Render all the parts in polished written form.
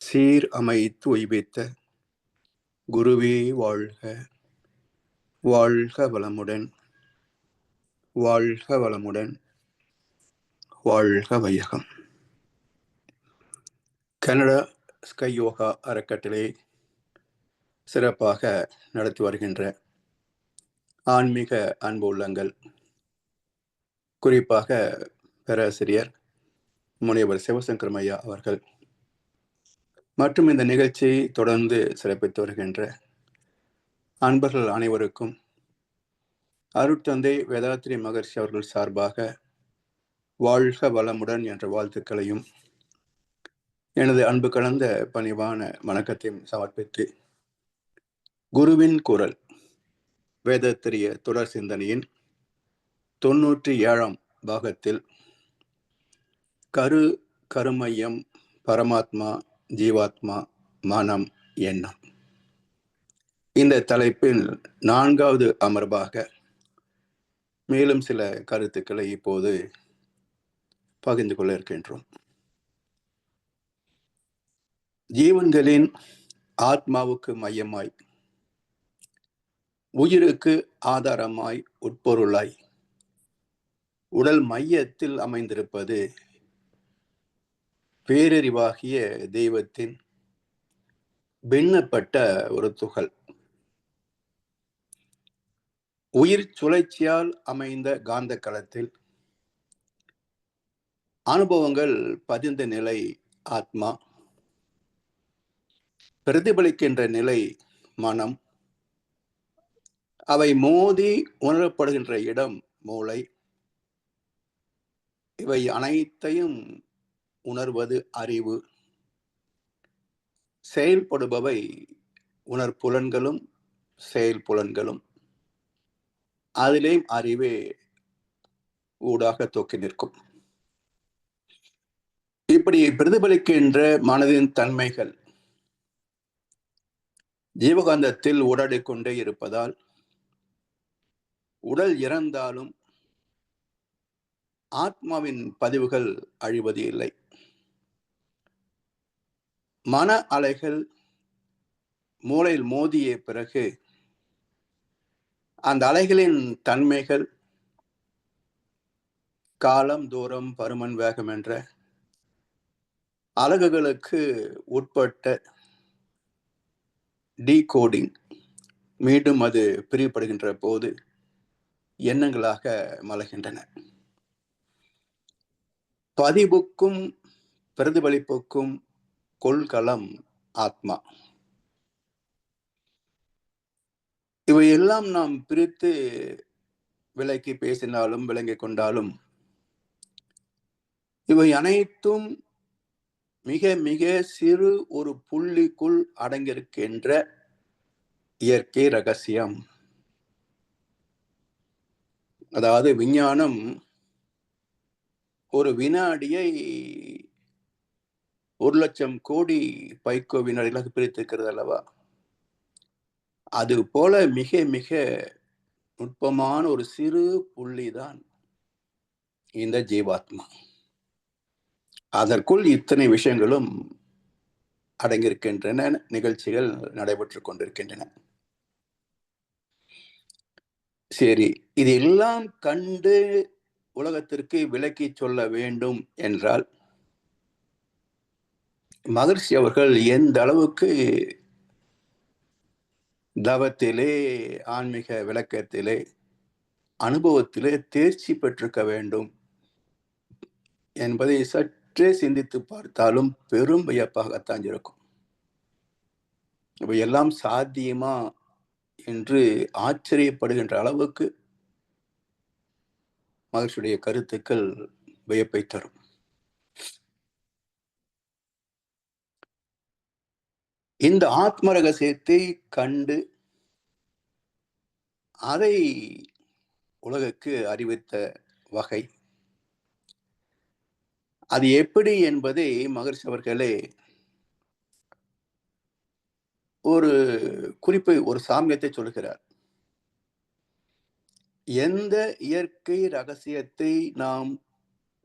சீர் அமைத்து உய்வித்த குருவே வாழ்க. வாழ்க வளமுடன், வாழ்க வளமுடன், வாழ்க வையகம். கனடா ஸ்கை யோகா அறக்கட்டளை சிறப்பாக நடத்தி வருகின்ற ஆன்மீக அன்பு உள்ளங்கள், குறிப்பாக பேராசிரியர் முனைவர் சிவசங்கரம் ஐயா அவர்கள் மற்றும் இந்த நிகழ்ச்சியை தொடர்ந்து சிறப்பித்து வருகின்ற அன்பர்கள் அனைவருக்கும் அருட்தந்தை வேதாத்ரி மகர்ஷி அவர்கள் சார்பாக வாழ்க வளமுடன் என்ற வாழ்த்துக்களையும் எனது அன்பு கலந்த பணிவான வணக்கத்தையும் சமர்ப்பித்து, குருவின் குரல் வேதத்திரிய தொடர் சிந்தனையின் 97ஆம் பாகத்தில் கருமையம் பரமாத்மா ஜீவாத்மா மனம் எண்ணம் இந்த தலைப்பில் 4வது அமர்வாக மேலும் சில கருத்துக்களை இப்போது பகிர்ந்து கொள்ள இருக்கின்றோம். ஜீவன்களின் ஆத்மாவுக்கு மையமாய், உயிருக்கு ஆதாரமாய், உட்பொருளாய், உடல் மையத்தில் அமைந்திருப்பது பேரறிவாகிய தெய்வத்தின் பின்னப்பட்ட ஒரு துகள். உயிர் சுழற்சியால் அமைந்த காந்த களத்தில் அனுபவங்கள் பதிந்த நிலை ஆத்மா, பிரதிபலிக்கின்ற நிலை மனம், அவை மோதி உணரப்படுகின்ற இடம் மூளை. இவை அனைத்தையும் உணர்வது அறிவு. செயல்படுபவை உணர்புலன்களும் செயல்புலன்களும். அதிலேயும் அறிவே ஊடாக தொக்கி நிற்கும். இப்படி பிரதிபலிக்கின்ற மனதின் தன்மைகள் ஜீவகாந்தத்தில் ஊடாடிக் கொண்டே இருப்பதால் உடல் இறந்தாலும் ஆத்மாவின் பதிவுகள் அழிவது இல்லை. மன அலைகள் மூளையில் மோதிய பிறகு அந்த அலைகளின் தன்மைகள் காலம், தூரம், பருமன், வேகம் என்ற அலகுகளுக்கு உட்பட்ட டீகோடிங் மீண்டும் அது பிரிவுபடுகின்ற போது எண்ணங்களாக மலர்கின்றன. பதிவுக்கும் பிரதிபலிப்புக்கும் கொள்கலம் ஆத்மா. இவையெல்லாம் நாம் பிரித்து விலக்கி பேசினாலும் விளங்கிக் கொண்டாலும் இவை அனைத்தும் மிக மிக சிறு ஒரு புள்ளிக்குள் அடங்கியிருக்கின்ற இயற்கை ரகசியம். அதாவது விஞ்ஞானம் ஒரு வினாடியை 1,00,000 கோடி பைக்கோ வினாடிகளாக பிரித்திருக்கிறது அல்லவா? அது போல மிக மிக நுட்பமான ஒரு சிறு புள்ளிதான் இந்த ஜீவாத்மா. அதற்குள் இத்தனை விஷயங்களும் அடங்கியிருக்கின்றன. நிகழ்ச்சிகள் நடைபெற்றுக் கொண்டிருக்கின்றன. சரி, இது எல்லாம் கண்டு உலகத்திற்கு விளக்கி சொல்ல வேண்டும் என்றால் மகர்ஷி அவர்கள் எந்த அளவுக்கு தவத்திலே, ஆன்மீக விளக்கத்திலே, அனுபவத்திலே தேர்ச்சி பெற்றிருக்க வேண்டும் என்பதை சற்றே சிந்தித்து பார்த்தாலும் பெரும் வியப்பாகத்தான் இருக்கும். இவையெல்லாம் சாத்தியமா என்று ஆச்சரியப்படுகின்ற அளவுக்கு மகர்ஷியுடைய கருத்துக்கள் வியப்பை தரும். இந்த ஆத்ம ரகசியத்தை கண்டு அதை உலகுக்கு அறிவித்த வகை அது எப்படி என்பதை மகர்ஷி அவர்களே ஒரு குறிப்பை, ஒரு சாமியத்தை சொல்கிறார். எந்த இயற்கை ரகசியத்தை நாம்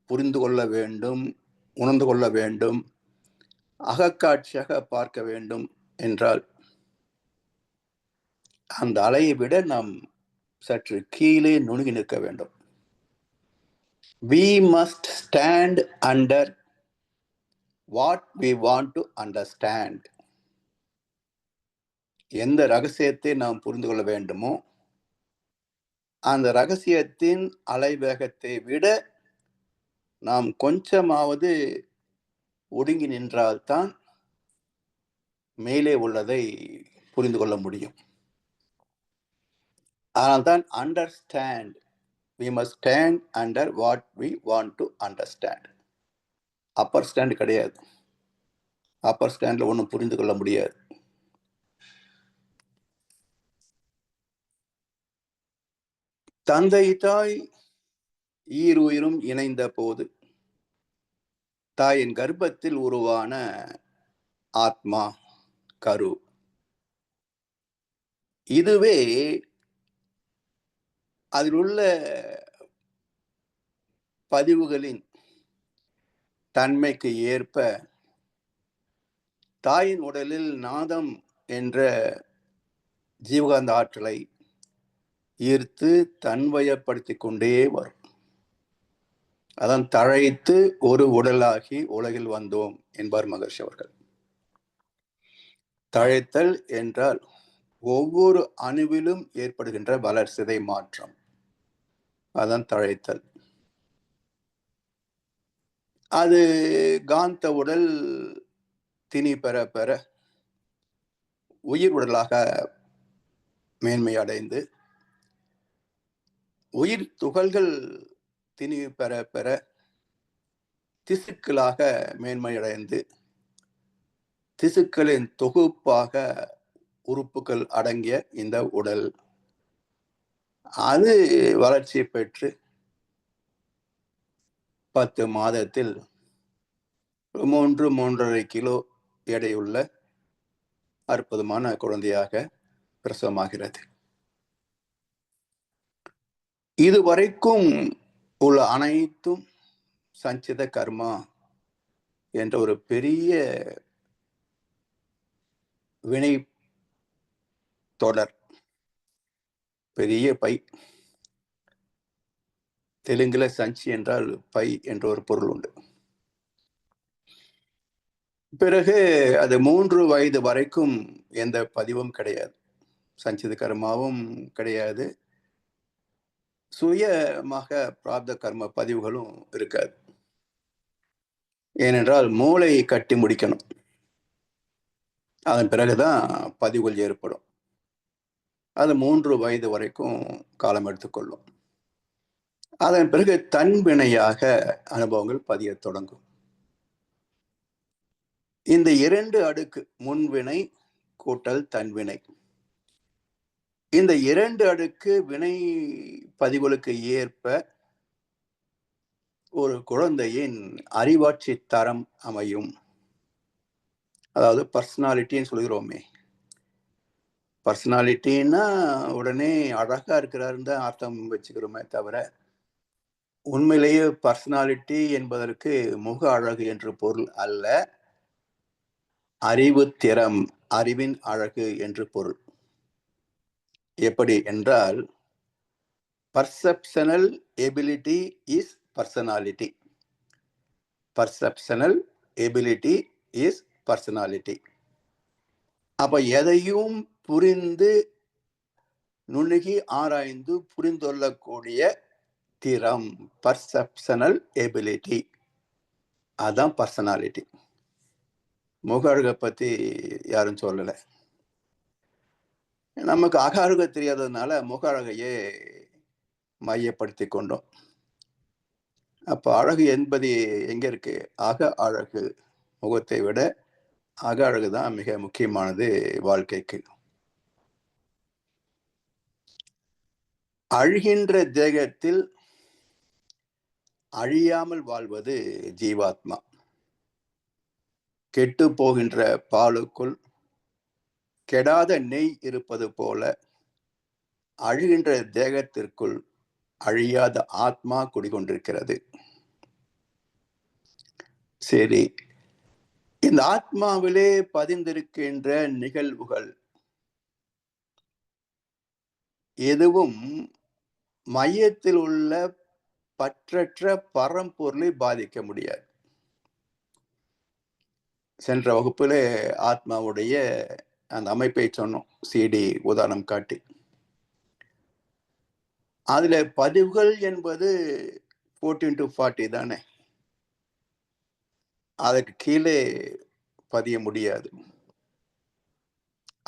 புரிந்து கொள்ள வேண்டும், உணர்ந்து கொள்ள வேண்டும், அகக்காட்சியாக பார்க்க வேண்டும் என்றால் அந்த அலையை விட நாம் சற்று கீழே நுணுகி நிற்க வேண்டும். We must stand under what we want to understand. எந்த ரகசியத்தை நாம் புரிந்து கொள்ள வேண்டுமோ அந்த ரகசியத்தின் அலைவேகத்தை விட நாம் கொஞ்சமாவது ஒடுங்கி நின்றால்தான் மேலே உள்ளதை புரிந்து கொள்ள முடியும். அதனால்தான் understand. We must stand under what we want to understand. Upper stand கிடையாது. அப்பர் ஸ்டாண்ட்ல ஒன்றும் புரிந்து கொள்ள முடியாது. தந்தை தாய் ஈருயிரும் இணைந்த போது தாயின் கர்ப்பத்தில் உருவான ஆத்மா கரு, இதுவே அதில் உள்ள பதிவுகளின் தன்மைக்கு ஏற்ப தாயின் உடலில் நாதம் என்ற ஜீவகாந்த ஆற்றலை ஈர்த்து தன்வயப்படுத்திக் கொண்டே வரும். அதான் தழைத்து ஒரு உடலாகி உலகில் வந்தோம் என்பார் மகர்ஷி அவர்கள். தழைத்தல் என்றால் ஒவ்வொரு அணுவிலும் ஏற்படுகின்ற வளர்சிதை மாற்றம், அதான் தழைத்தல். அது காந்த உடல் திணி பெற பெற உயிர் உடலாக மேன்மை அடைந்து உயிர் துகள்கள் திணி பெற பெற திசுக்களாக மேன்மையடைந்து திசுக்களின் தொகுப்பாக உறுப்புகள் அடங்கிய இந்த உடல் அது வளர்ச்சி பெற்று 10 மாதத்தில் 3-3.5 கிலோ எடையுள்ள அற்புதமான குழந்தையாக பிரசவமாகிறது. இதுவரைக்கும் உள்ள அனைத்தும் சஞ்சித கர்மா என்ற ஒரு பெரிய வினை தொடர், பெரிய பை. தெலுங்குல சஞ்சி என்றால் பை என்ற ஒரு பொருள் உண்டு. பிறகு அது 3 வயது வரைக்கும் எந்த பதிவும் கிடையாது, சஞ்சித கர்மாவும் கிடையாது, சுயமாக பிராப்த கர்ம பதிவுகளும் இருக்காது. ஏனென்றால் மூளையை கட்டி முடிக்கணும், அதன் பிறகுதான் பதிவுகள் ஏற்படும். அது 3 வயது வரைக்கும் காலம் எடுத்துக்கொள்ளும். அதன் பிறகு தன்வினையாக அனுபவங்கள் பதிய தொடங்கும். இந்த 2 அடுக்கு, முன்வினை கூட்டல் தன்வினை, இந்த 2 அடுக்கு வினை பதிவுகளுக்கு ஏற்ப ஒரு குழந்தையின் அறிவாட்சி தரம் அமையும். அதாவது பர்சனாலிட்டின்னு சொல்கிறோமே, பர்சனாலிட்டின்னா உடனே அழகா இருக்கிறாருன்னு தான் அர்த்தம் வச்சுக்கிறோமே தவிர, உண்மையிலேயே பர்சனாலிட்டி என்பதற்கு முக அழகு என்று பொருள் அல்ல, அறிவு திறம், அறிவின் அழகு என்று பொருள். எப்படி என்றால், perceptual ability is personality. Perceptual ability is personality. அப்ப எதையும் புரிந்து நுணுகி ஆராய்ந்து புரிந்துள்ளக்கூடிய திறம், பர்செப்ஷனல் எபிலிட்டி, அதான் பர்சனாலிட்டி. முக அழகை பத்தி யாரும் சொல்லலை. நமக்கு அக அழகு தெரியாததுனால முக அழகையே மையப்படுத்தி கொண்டோம். அப்ப அழகு என்பது எங்க இருக்கு? அக அழகு. முகத்தை விட அக அழகுதான் மிக முக்கியமானது வாழ்க்கைக்கு. அழிகின்ற தேகத்தில் அழியாமல் வாழ்வது ஜீவாத்மா. கெட்டு போகின்ற பாலுக்குள் கெடாத நெய் இருப்பது போல அழிகின்ற தேகத்திற்குள் அழியாத ஆத்மா குடிகொண்டிருக்கிறது. சரி, இந்த ஆத்மாவிலே பதிந்திருக்கின்ற நிகழ்வுகள் எதுவும் மையத்தில் உள்ள பற்றற்ற பரம்பொருளை பாதிக்க முடியாது. சென்ற வகுப்பிலே ஆத்மாவுடைய அந்த அமைப்பை சொன்னோம், சிடி உதாரணம் காட்டி. அதுல பதிவுகள் என்பது 14-40 தானே, அதற்கு கீழே பதிய முடியாது.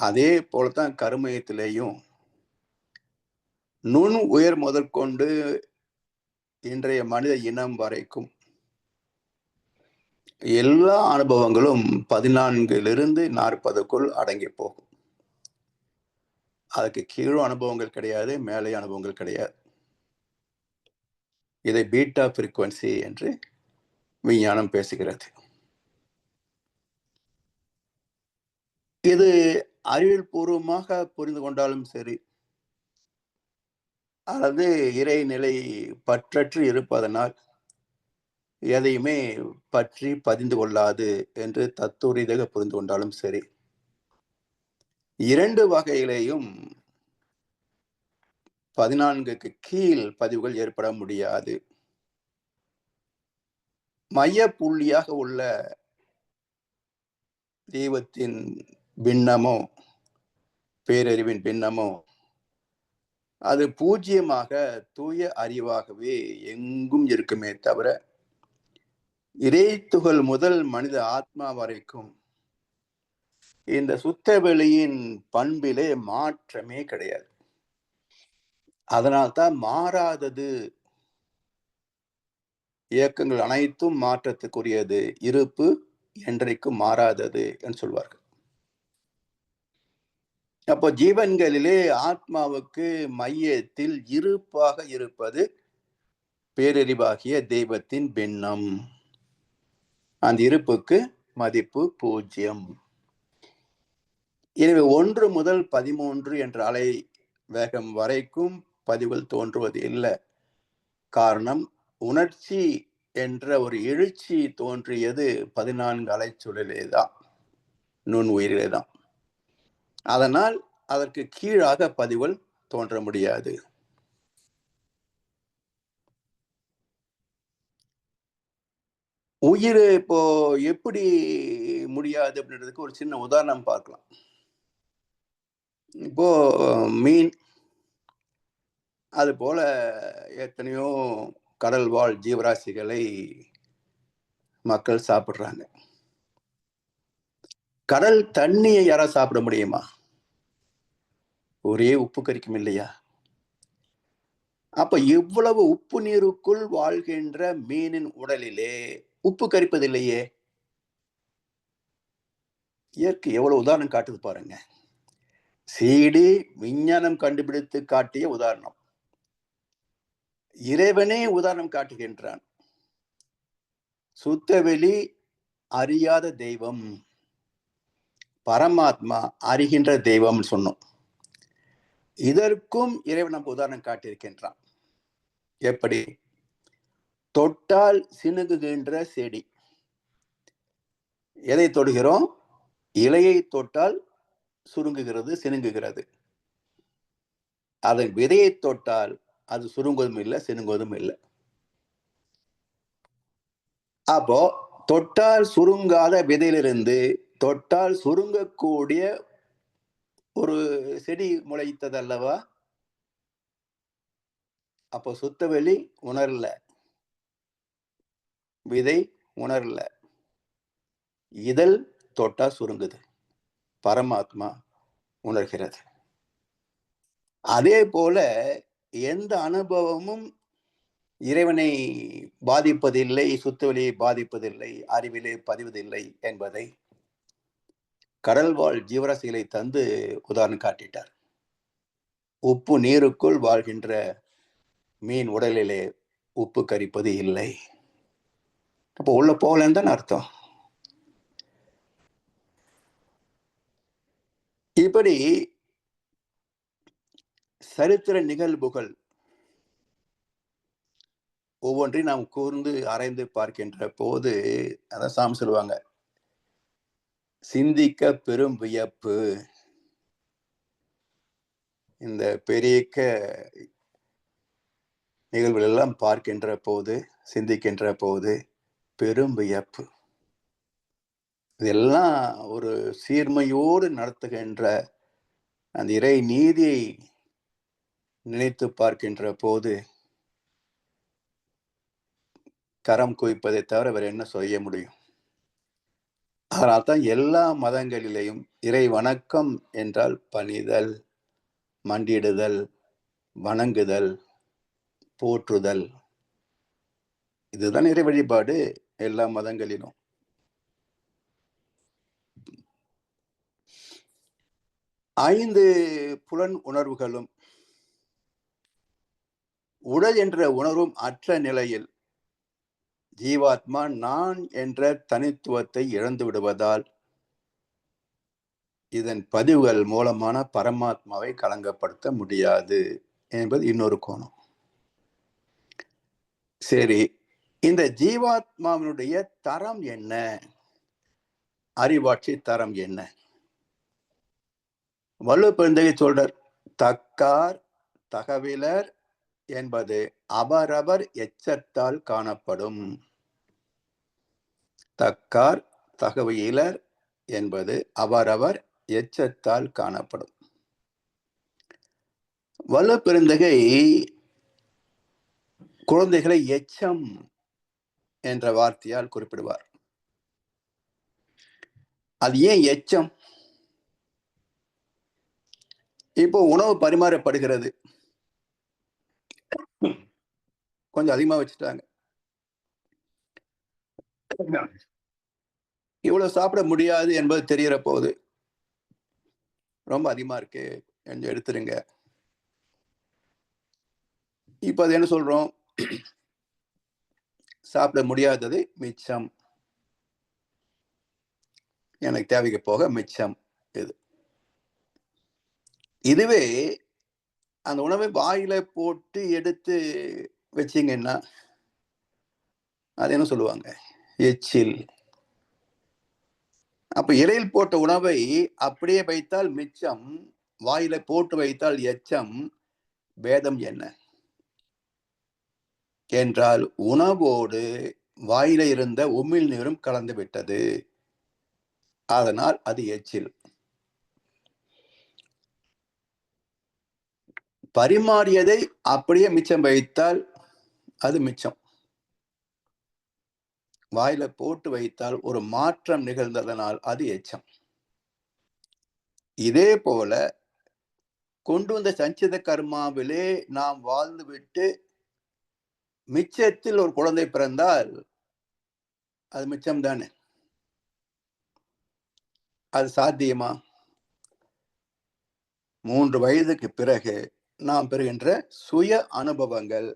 அதே போலத்தான் கருமையத்திலேயும் நுண் உயர் முதற்கொண்டு இன்றைய மனித இனம் வரைக்கும் எல்லா அனுபவங்களும் 14 40க்குள் அடங்கி போகும். அதுக்கு கீழும் அனுபவங்கள் கிடையாது, மேலே அனுபவங்கள் கிடையாது. இதை பீட்டா ஃப்ரீக்வன்சி என்று விஞ்ஞானம் பேசுகிறது. இது அறிவியல் பூர்வமாக புரிந்து கொண்டாலும் சரி, அல்லது இறைநிலை பற்றற்று இருப்பதனால் எதையுமே பற்றி பதிந்து கொள்ளாது என்று தத்துவ ரீதியாக புரிந்து கொண்டாலும் சரி, 2 வகையிலேயும் 14க்கு கீழ் பதிவுகள் ஏற்பட முடியாது. மைய புள்ளியாக உள்ள தெய்வத்தின் பின்னமோ பேரறிவின் பின்னமோ அது பூஜ்ஜியமாக தூய அறிவாகவே எங்கும் இருக்குமே தவிர, இறைத்துகள் முதல் மனித ஆத்மா வரைக்கும் இந்த சுத்தவெளியின் பண்பிலே மாற்றமே கிடையாது. அதனால்தான் மாறாதது, இயக்கங்கள் அனைத்தும் மாற்றத்துக்குரியது, இருப்பு என்றைக்கும் மாறாதது என்று சொல்வார்கள். அப்போ ஜீவன்களிலே ஆத்மாவுக்கு மையத்தில் இருப்பாக இருப்பது பேரறிவாகிய தெய்வத்தின் பின்னம். அந்த இருப்புக்கு மதிப்பு 0. எனவே 1 முதல் 13 என்ற அலை வேகம் வரைக்கும் பதிவுகள் தோன்றுவது இல்லை. காரணம், உணர்ச்சி என்ற ஒரு எழுச்சி தோன்றியது 14 அலைச்சுழலே தான், நுண் உயிரிலே தான். அதனால் அதற்கு கீழாக பதிவுகள் தோன்ற முடியாது. உயிர் இப்போ எப்படி முடியாது அப்படின்றதுக்கு ஒரு சின்ன உதாரணம் பார்க்கலாம். இப்போ மீன், அது போல எத்தனையோ கடல் வாழ் ஜீவராசிகளை மக்கள் சாப்பிடுறாங்க. கடல் தண்ணியை யாராவது சாப்பிட முடியுமா? ஒரே உப்பு கரிக்கும் இல்லையா? அப்ப இவ்வளவு உப்பு நீருக்குள் வாழ்கின்ற மீனின் உடலிலே உப்பு கரிப்பதில்லையே. இயற்கை எவ்வளவு உதாரணம் காட்டுது பாருங்க. சிடி விஞ்ஞானம் கண்டுபிடித்து காட்டிய உதாரணம், இறைவனே உதாரணம் காட்டுகின்றான். சுத்தவெளி அறியாத தெய்வம், பரமாத்மா அறிகின்ற தெய்வம் சொன்னோம். இதற்கும் இறைவன் நமக்கு உதாரணம் காட்டியிருக்கின்றான். எப்படி? தொட்டால் சினுகுகின்ற செடி. எதை தொடுகிறோம்? இலையை தொட்டால் சுருங்குகிறது, சினுங்குகிறது. அதன் விதையை தொட்டால் அது சுருங்குவதும் இல்லை, சினுங்குவதும் இல்லை. அப்போ தொட்டால் சுருங்காத விதையிலிருந்து தொட்டால் சுருங்கக்கூடிய ஒரு செடி முளைத்தது அல்லவா? அப்போ சுத்தவெளி உணரல, விதை உணரல, இதழ் தொட்டா சுருங்குது, பரமாத்மா உணர்கிறது. அதே போல எந்த அனுபவமும் இறைவனை பாதிப்பதில்லை, சுத்தவெளியை பாதிப்பதில்லை, அறிவிலே பதிவதில்லை என்பதை கடல்வாழ் ஜீவராசிகளை தந்து உதாரணம் காட்டிட்டார். உப்பு நீருக்குள் வாழ்கின்ற மீன் உடலிலே உப்பு கரிப்பது இல்லை. அப்போ உள்ள போகலன்னு தான் அர்த்தம். இப்படி சரித்திர நிகழ்வுகள் ஒவ்வொன்றையும் நாம் கூர்ந்து ஆராய்ந்து பார்க்கின்ற போது, அதான் சாமி சொல்லுவாங்க, சிந்திக்க பெரும் வியப்பு. இந்த பெரிய நிகழ்வுகள் எல்லாம் பார்க்கின்ற போது, சிந்திக்கின்ற போது பெரும் வியப்பு. இதெல்லாம் ஒரு சீர்மையோடு நடத்துகின்ற அந்த இறை நீதியை நினைத்து பார்க்கின்ற போது கரம் குவிப்பதை தவிர வேற என்ன செய்ய முடியும்? அதனால்தான் எல்லா மதங்களிலேயும் இறை வணக்கம் என்றால் பணிதல், மண்டியிடுதல், வணங்குதல், போற்றுதல். இதுதான் இறை வழிபாடு எல்லா மதங்களிலும். ஐந்து புலன் உணர்வுகளும் உடல் என்ற உணர்வும் அற்ற நிலையில் ஜீவாத்மா நான் என்ற தனித்துவத்தை இழந்து விடுவதால் இதன் பதிவுகள் மூலமான பரமாத்மாவை களங்கப்படுத்த முடியாது என்பது இன்னொரு கோணம். சரி, இந்த ஜீவாத்மாவினுடைய தரம் என்ன? அறிவாட்சி தரம் என்ன? வள்ளுவ சொல்றார், தக்கார் தகவிலர் என்பது அவரவர் எச்சத்தால் காணப்படும். தக்கார் தகவிலர் என்பது அவரவர் எச்சத்தால் காணப்படும். வள்ளுவ குழந்தைகளை எச்சம் என்ற வார்த்தையால் குறிப்பிடுவார். அது ஏன் எச்சம்? இப்போ உணவு பரிமாறப்படுகிறது, கொஞ்சம் அதிகமா வச்சுட்டாங்க, இவ்வளவு சாப்பிட முடியாது என்பது தெரிகிற போது ரொம்ப அதிகமா இருக்கு, கொஞ்சம் எடுத்துருங்க. இப்ப அது என்ன சொல்றோம்? சாப்பிட முடியாதது மிச்சம், எனக்கு தேவைக்கு போக மிச்சம். இதுவே அந்த உணவை வாயில போட்டு எடுத்து வச்சீங்கன்னா அது என்ன சொல்லுவாங்க? எச்சில். அப்ப இலையில் போட்ட உணவை அப்படியே வைத்தால் மிச்சம், வாயில போட்டு வைத்தால் எச்சம். வேதம் என்ன என்றால் உணவோடு வாயில இருந்த உமிழ் நீரும் கலந்து விட்டது, அதனால் அது எச்சில். பரிமாறியதை அப்படியே மிச்சம் வைத்தால் அது மிச்சம், வாயில போட்டு வைத்தால் ஒரு மாற்றம் நிகழ்ந்ததனால் அது எச்சம். இதே போல கொண்டு வந்த சஞ்சித கர்மாவிலே நாம் வாழ்ந்துவிட்டு மிச்சத்தில் ஒரு குழந்தை பிறந்தால் அது மிச்சம் தானே? அது சாத்தியமா? 3 வயதுக்கு பிறகு நாம் பெறுகின்ற சுய அனுபவங்கள்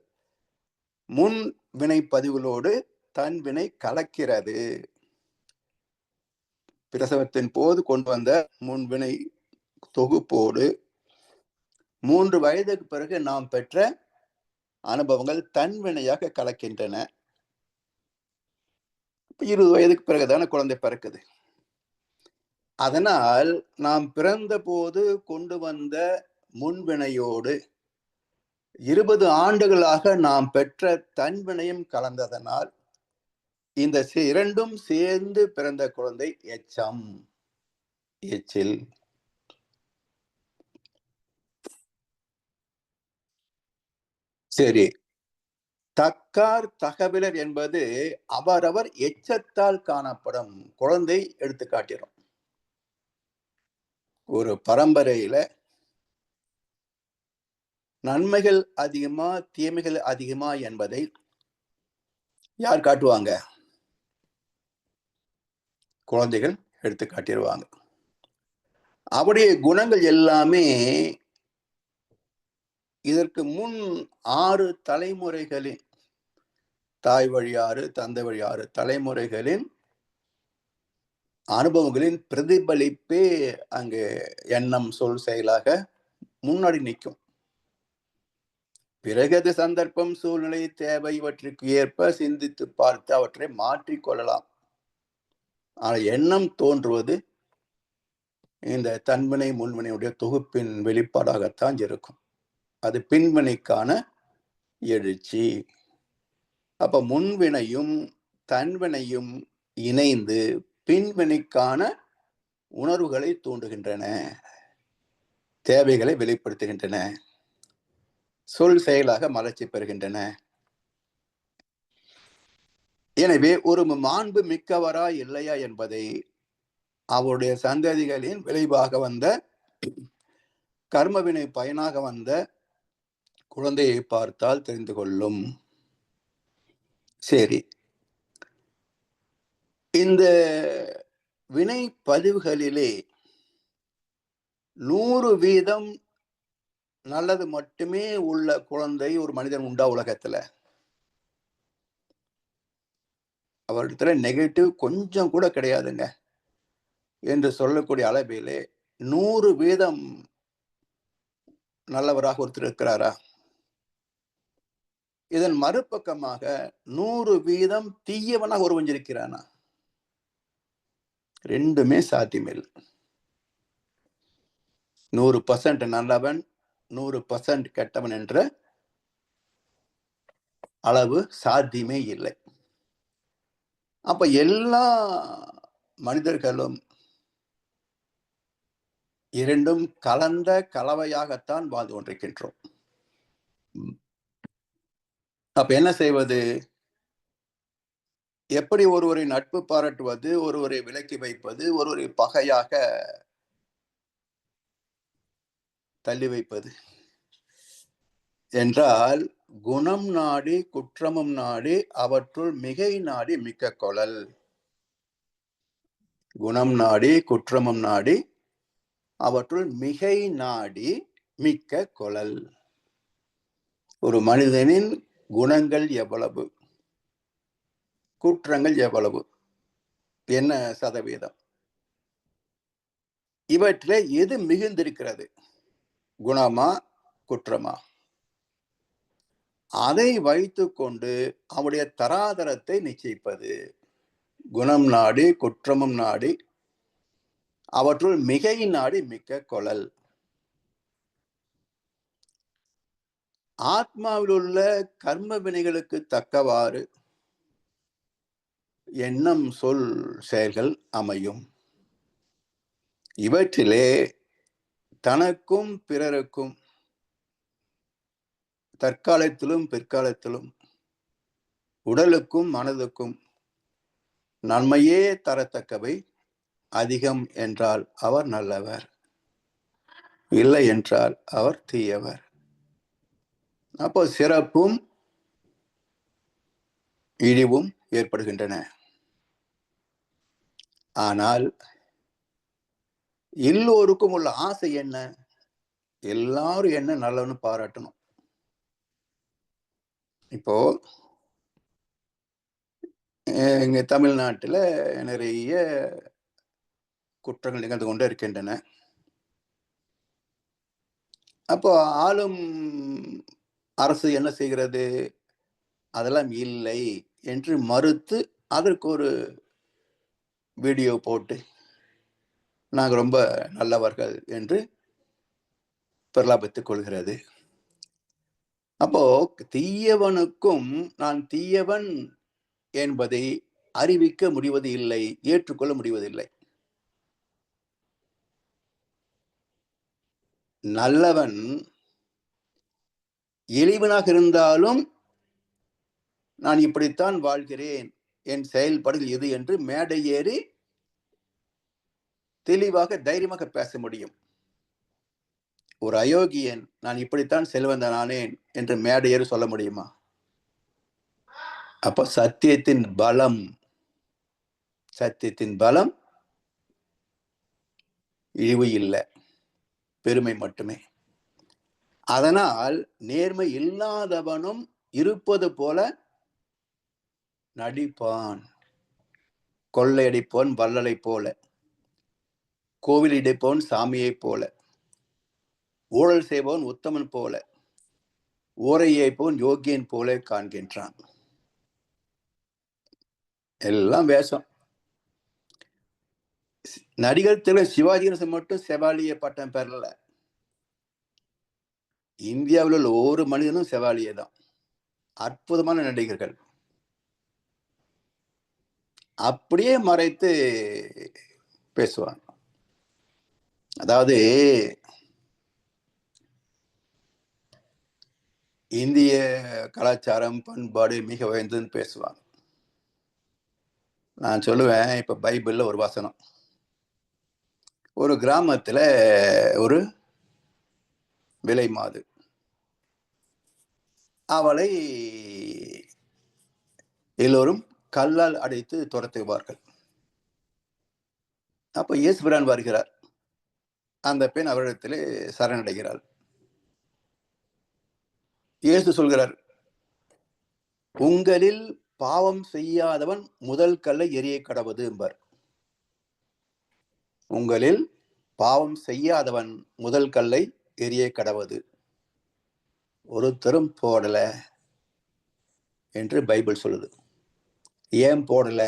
முன் வினை பதிவுகளோடு தன் வினை கலக்கிறது. பிரசவத்தின் போது கொண்டு வந்த முன்வினை தொகுப்போடு 3 வயதுக்கு பிறகு நாம் பெற்ற அனுபவங்கள் தன்வினையாக கலக்கின்றன. 20 வயதுக்கு பிறகுதான குழந்தை பிறக்குது. அதனால் நாம் பிறந்த போது கொண்டு வந்த முன்வினையோடு 20 ஆண்டுகளாக நாம் பெற்ற தன்வினையும் கலந்ததனால் இந்த இரண்டும் சேர்ந்து பிறந்த குழந்தை எச்சம், எச்சில். சரி, தக்கார் தகவலர் என்பது அவரவர் எச்சத்தால் காணப்படும். குழந்தை எடுத்து காட்டிடும். ஒரு பரம்பரையில நன்மைகள் அதிகமா தீமைகள் அதிகமா என்பதை யார் காட்டுவாங்க? குழந்தைகள் எடுத்து காட்டிடுவாங்க. அவருடைய குணங்கள் எல்லாமே இதற்கு முன் 6 தலைமுறைகளின், தாய் வழி 6, தந்தை வழி 6 தலைமுறைகளின் அனுபவங்களின் பிரதிபலிப்பே அங்கு எண்ணம் சொல் செயலாக முன்னாடி நிற்கும். பிறகு அது சந்தர்ப்பம் சூழ்நிலை தேவை இவற்றுக்கு ஏற்ப சிந்தித்து பார்த்து அவற்றை மாற்றிக்கொள்ளலாம். ஆனால் எண்ணம் தோன்றுவது இந்த தன்வினை முன்வினையுடைய தொகுப்பின் வெளிப்பாடாகத்தான் இருக்கும். அது பின்வினைக்கான எழுச்சி. அப்ப முன்வினையும் தன்வினையும் இணைந்து பின்வினைக்கான உணர்வுகளை தூண்டுகின்றன, தேவைகளை வெளிப்படுத்துகின்றன, சொல் செயலாக மலர்ச்சி பெறுகின்றன. எனவே ஒரு மாண்பு மிக்கவரா இல்லையா என்பதை அவருடைய சந்ததிகளின் விளைவாக வந்த கர்மவினை பயனாக வந்த குழந்தையை பார்த்தால் தெரிந்து கொள்ளும். சரி, இந்த வினை பதிவுகளிலே 100% நல்லது மட்டுமே உள்ள குழந்தை ஒரு மனிதன் உண்டா உலகத்துல? அவரிடத்துல நெகட்டிவ் கொஞ்சம் கூட கிடையாதுங்க என்று சொல்லக்கூடிய அளவிலே 100% நல்லவராக ஒருத்தர் இருக்கிறாரா? இதன் மறுபக்கமாக 100% தீயவனாக ஒருவன் இருக்கிறானா? ரெண்டுமே சாத்தியமில்லை. 100% நல்லவன் 100% கெட்டவன் என்ற அளவு சாத்தியமே இல்லை. அப்ப எல்லா மனிதர்களும் இரண்டும் கலந்த கலவையாகத்தான் வாழ்ந்து கொண்டிருக்கின்றோம். அப்ப என்ன செய்வது? எப்படி ஒருவரை நட்பு பாராட்டுவது, ஒருவரை விலக்கி வைப்பது, ஒருவரை பகையாக தள்ளி வைப்பது என்றால், குணம் நாடி குற்றமும் நாடி அவற்றுள் மிகை நாடி மிக்க கொளல். குணம் நாடி குற்றமும் நாடி அவற்றுள் மிகை நாடி மிக்க கொளல். ஒரு மனிதனின் குணங்கள் எவ்வளவு, குற்றங்கள் எவ்வளவு, என்ன சதவீதம், இவற்றிலே எது மிகுந்திருக்கிறது, குணமா குற்றமா? அதை வைத்துக்கொண்டு அவருடைய தராதரத்தை நிச்சயிப்பது. குணம் நாடி குற்றமும் நாடி அவற்றுள் மிகை நாடி மிக்க கொளல். ஆத்மாவில் உள்ள கர்ம வினைகளுக்கு தக்கவாறு எண்ணம் சொல் செயல்கள் அமையும். இவற்றிலே தனக்கும் பிறருக்கும் தற்காலத்திலும் பிற்காலத்திலும் உடலுக்கும் மனதுக்கும் நன்மையே தரத்தக்கவை அதிகம் என்றால் அவர் நல்லவர், இல்லை என்றால் அவர் தீயவர். அப்போ சிறப்பும் இழிவும் ஏற்படுகின்றன. ஆனால் எல்லோருக்கும் உள்ள ஆசை என்ன? எல்லாரும் என்ன நல்லவன்னு பாராட்டணும். இப்போ எங்க தமிழ்நாட்டில் நிறைய குற்றங்கள் நிகழ்ந்து கொண்டே இருக்கின்றன. அப்போ ஆளும் அரசு என்ன செய்கிறது? அதெல்லாம் இல்லை என்று மறுத்து அதற்கு ஒரு வீடியோ போட்டு நாங்கள் ரொம்ப நல்லவர்கள் என்று பிரலாபித்துக் கொள்கிறது. அப்போ தீயவனுக்கும் நான் தீயவன் என்பதை அறிவிக்க முடிவது இல்லை, ஏற்றுக்கொள்ள முடிவதில்லை. நல்லவன் எளிவனாக இருந்தாலும் நான் இப்படித்தான் வாழ்கிறேன், என் செயல்பாடுகள் எது என்று மேடை ஏறி தெளிவாக தைரியமாக பேச முடியும். ஒரு அயோக்கியன் நான் இப்படித்தான் செல்வந்தனானேன் என்று மேடை ஏறி சொல்ல முடியுமா? அப்ப சத்தியத்தின் பலம், சத்தியத்தின் பலம் இழிவு இல்லை, பெருமை மட்டுமே. அதனால் நேர்மை இல்லாதவனும் இருப்பது போல நடிப்பான். கொள்ளையடிப்பவன் வள்ளலை போல, கோவில் இடிப்பவன் சாமியை போல, ஊழல் செய்பவன் உத்தமன் போல, ஊரை ஏய்ப்பவன் யோகியன் போல காண்கின்றான். எல்லாம் வேஷம். நடிகர் திரு சிவாஜி கணேசன் மட்டும் செவாலிய பட்டம் பெறல. இந்தியாவில் உள்ள ஒவ்வொரு மனிதனும் செவாலியே தான். அற்புதமான நடிகர்கள். அப்படியே மறைத்து பேசுவாங்க. அதாவது இந்திய கலாச்சாரம் பண்பாடு மிக உயர்ந்ததுன்னு பேசுவாங்க. நான் சொல்லுவேன், இப்ப பைபிள்ல ஒரு வசனம், ஒரு கிராமத்துல ஒரு விலை மாது, அவளை எல்லோரும் கல்லால் அடைத்து துரத்துவார்கள். அப்ப இயேசுபிரான் வருகிறார். அந்த பெண் அவரிடத்திலே சரணடைகிறாள். இயேசு சொல்கிறார், உங்களில் பாவம் செய்யாதவன் முதல் கல்லை எரிய கடவது என்பார். உங்களில் பாவம் செய்யாதவன் முதல் கல்லை எரிய கடவது. ஒருத்தரும் போடல என்று பைபிள் சொல்லுது. ஏன் போடல?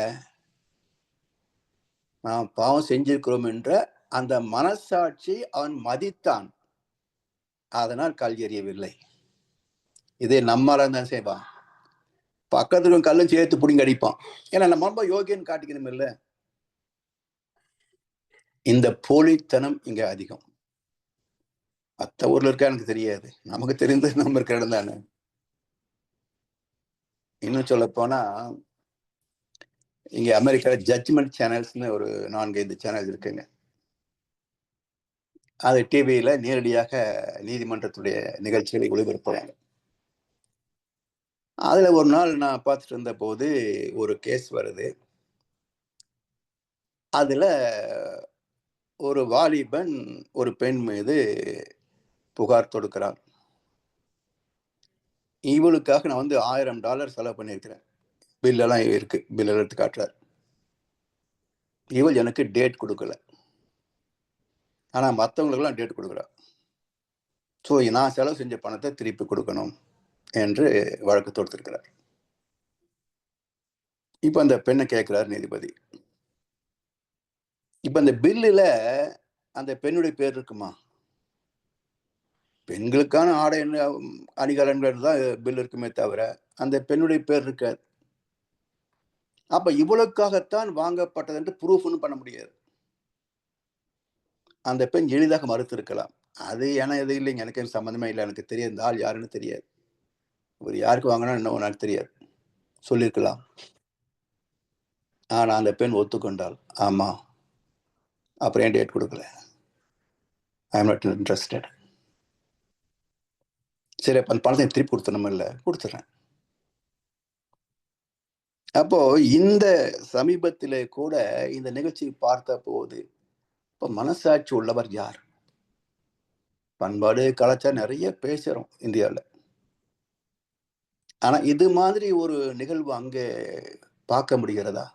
நாம் பாவம் செஞ்சிருக்கிறோம் என்ற அந்த மனசாட்சி அவன் மதித்தான், அதனால் கல் எறியவில்லை. இதை நம்மால தான் செய்வான். பக்கத்துல கல்லும் சேர்த்து பிடிங்க அடிப்பான். ஏன்னா நம்ம ரொம்ப யோகியன்னு காட்டிக்கணும் இல்ல. இந்த போலித்தனம் இங்க அதிகம். மற்ற ஊர்ல இருக்கா எனக்கு தெரியாது, நமக்கு தெரிந்தது நம்ம இருக்கிற இடம் தானே. இன்னும் சொல்ல போனா, இங்க அமெரிக்கால ஜட்ஜ்மெண்ட் சேனல்ஸ்னு ஒரு 4-5 சேனல்ஸ் இருக்குங்க. அது டிவியில நேரடியாக நீதிமன்றத்துடைய நிகழ்ச்சிகளை ஒளிபரப்புறாங்க. அதுல ஒரு நாள் நான் பார்த்துட்டு இருந்த போது ஒரு கேஸ் வருது. அதுல ஒரு வாலிபன் ஒரு பெண் மீது புகார் தொடுக்கிறான். இவளுக்காக நான் வந்து $1000 செலவு பண்ணியிருக்கிறேன். பில்லெல்லாம் இருக்கு. பில் எடுத்து காட்டுறார். இவள் எனக்கு டேட் கொடுக்கல. ஆனா மற்றவங்களுக்கெல்லாம் டேட் கொடுக்குறா. ஸோ நான் செலவு செஞ்ச பணத்தை திருப்பி கொடுக்கணும் என்று வழக்கு தொடுத்திருக்கிறார். இப்ப அந்த பெண்ணை கேட்கிறார் நீதிபதி, இப்ப அந்த பில்லுல அந்த பெண்ணுடைய பேர் இருக்குமா? பெண்களுக்கான ஆடை அணிகலன்கள் தான் பில் இருக்குமே தவிர அந்த பெண்ணுடைய பேர் இருக்காது. அப்ப இவளுக்காகத்தான் வாங்கப்பட்டது என்று ப்ரூஃப்னு பண்ண முடியாது. அந்த பெண் எளிதாக மறுத்திருக்கலாம். அது இது இல்லைங்க, எனக்கு சம்மந்தமே இல்லை, எனக்கு தெரியாது, இந்த ஆள் யாருன்னு தெரியாது, இவர் யாருக்கு வாங்கினா இன்னும் எனக்கு தெரியாது சொல்லியிருக்கலாம். ஆனா அந்த பெண் ஒத்துக்கொண்டாள். ஆமா, அப்புறம் ஏன் டேட் கொடுக்கல? I am not interested. சரி, அப்ப அந்த பணத்தை திருப்பி கொடுத்தணும் இல்ல, கொடுத்துறேன். அப்போ இந்த சமீபத்திலே கூட இந்த நிகழ்ச்சி பார்த்த போது, இப்ப மனசாட்சி உள்ளவர் யார்? பண்பாடு கலாச்சாரம் நிறைய பேசுறோம் இந்தியாவில். ஆனா இது மாதிரி ஒரு நிகழ்வு அங்கே பார்க்க முடிகிறதா?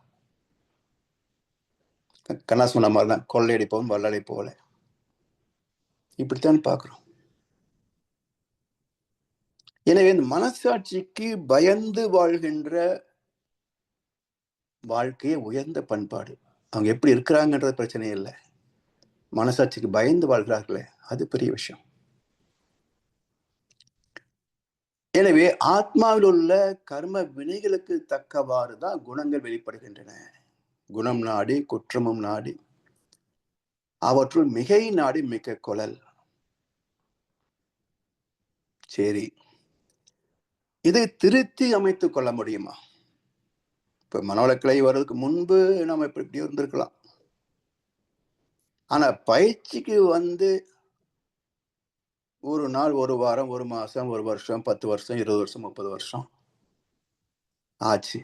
கண்ணா சொன்ன மாதிரிதான், கொள்ளையடிப்போம் வல்லடை போல, இப்படித்தான் பார்க்கிறோம். எனவே இந்த மனசாட்சிக்கு பயந்து வாழ்கின்ற வாழ்க்கையே உயர்ந்த பண்பாடு. அவங்க எப்படி இருக்கிறாங்கன்றது பிரச்சனை இல்லை, மனசாட்சிக்கு பயந்து வாழ்கிறார்களே அது பெரிய விஷயம். எனவே ஆத்மாவில் உள்ள கர்ம வினைகளுக்கு தக்கவாறு தான் குணங்கள் வெளிப்படுகின்றன. குணம் நாடி குற்றமும் நாடி அவற்றுள் மிகை நாடி மிக்க கொளல். சரி, இதை திருத்தி அமைத்துக் கொள்ள முடியுமா? இப்ப மனவளக்கலை வர்றதுக்கு முன்பு நம்ம இப்படி இருந்திருக்கலாம். ஆனா பயிற்சிக்கு வந்து ஒரு நாள், ஒரு வாரம், ஒரு மாசம், ஒரு வருஷம், 10 வருஷம், 20 வருஷம், 30 வருஷம் ஆச்சு.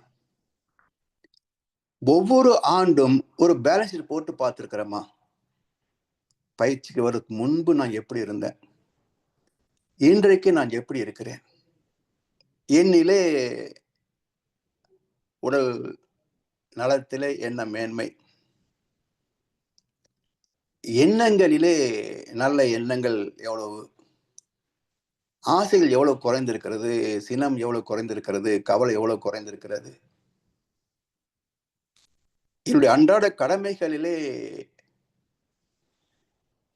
ஒவ்வொரு ஆண்டும் ஒரு பேலன்ஸ் ஷீட் போட்டு பார்த்திருக்கிறோமா? பயிற்சிக்கு வர்றதுக்கு முன்பு நான் எப்படி இருந்தேன், இன்றைக்கு நான் எப்படி இருக்கிறேன், என்னிலே உடல் நலத்திலே என்ன மேன்மை, எண்ணங்களிலே நல்ல எண்ணங்கள் எவ்வளவு, ஆசைகள் எவ்வளவு குறைந்திருக்கிறது, சினம் எவ்வளவு குறைந்திருக்கிறது, கவலை எவ்வளவு குறைந்திருக்கிறது. என்னுடைய அன்றாட கடமைகளிலே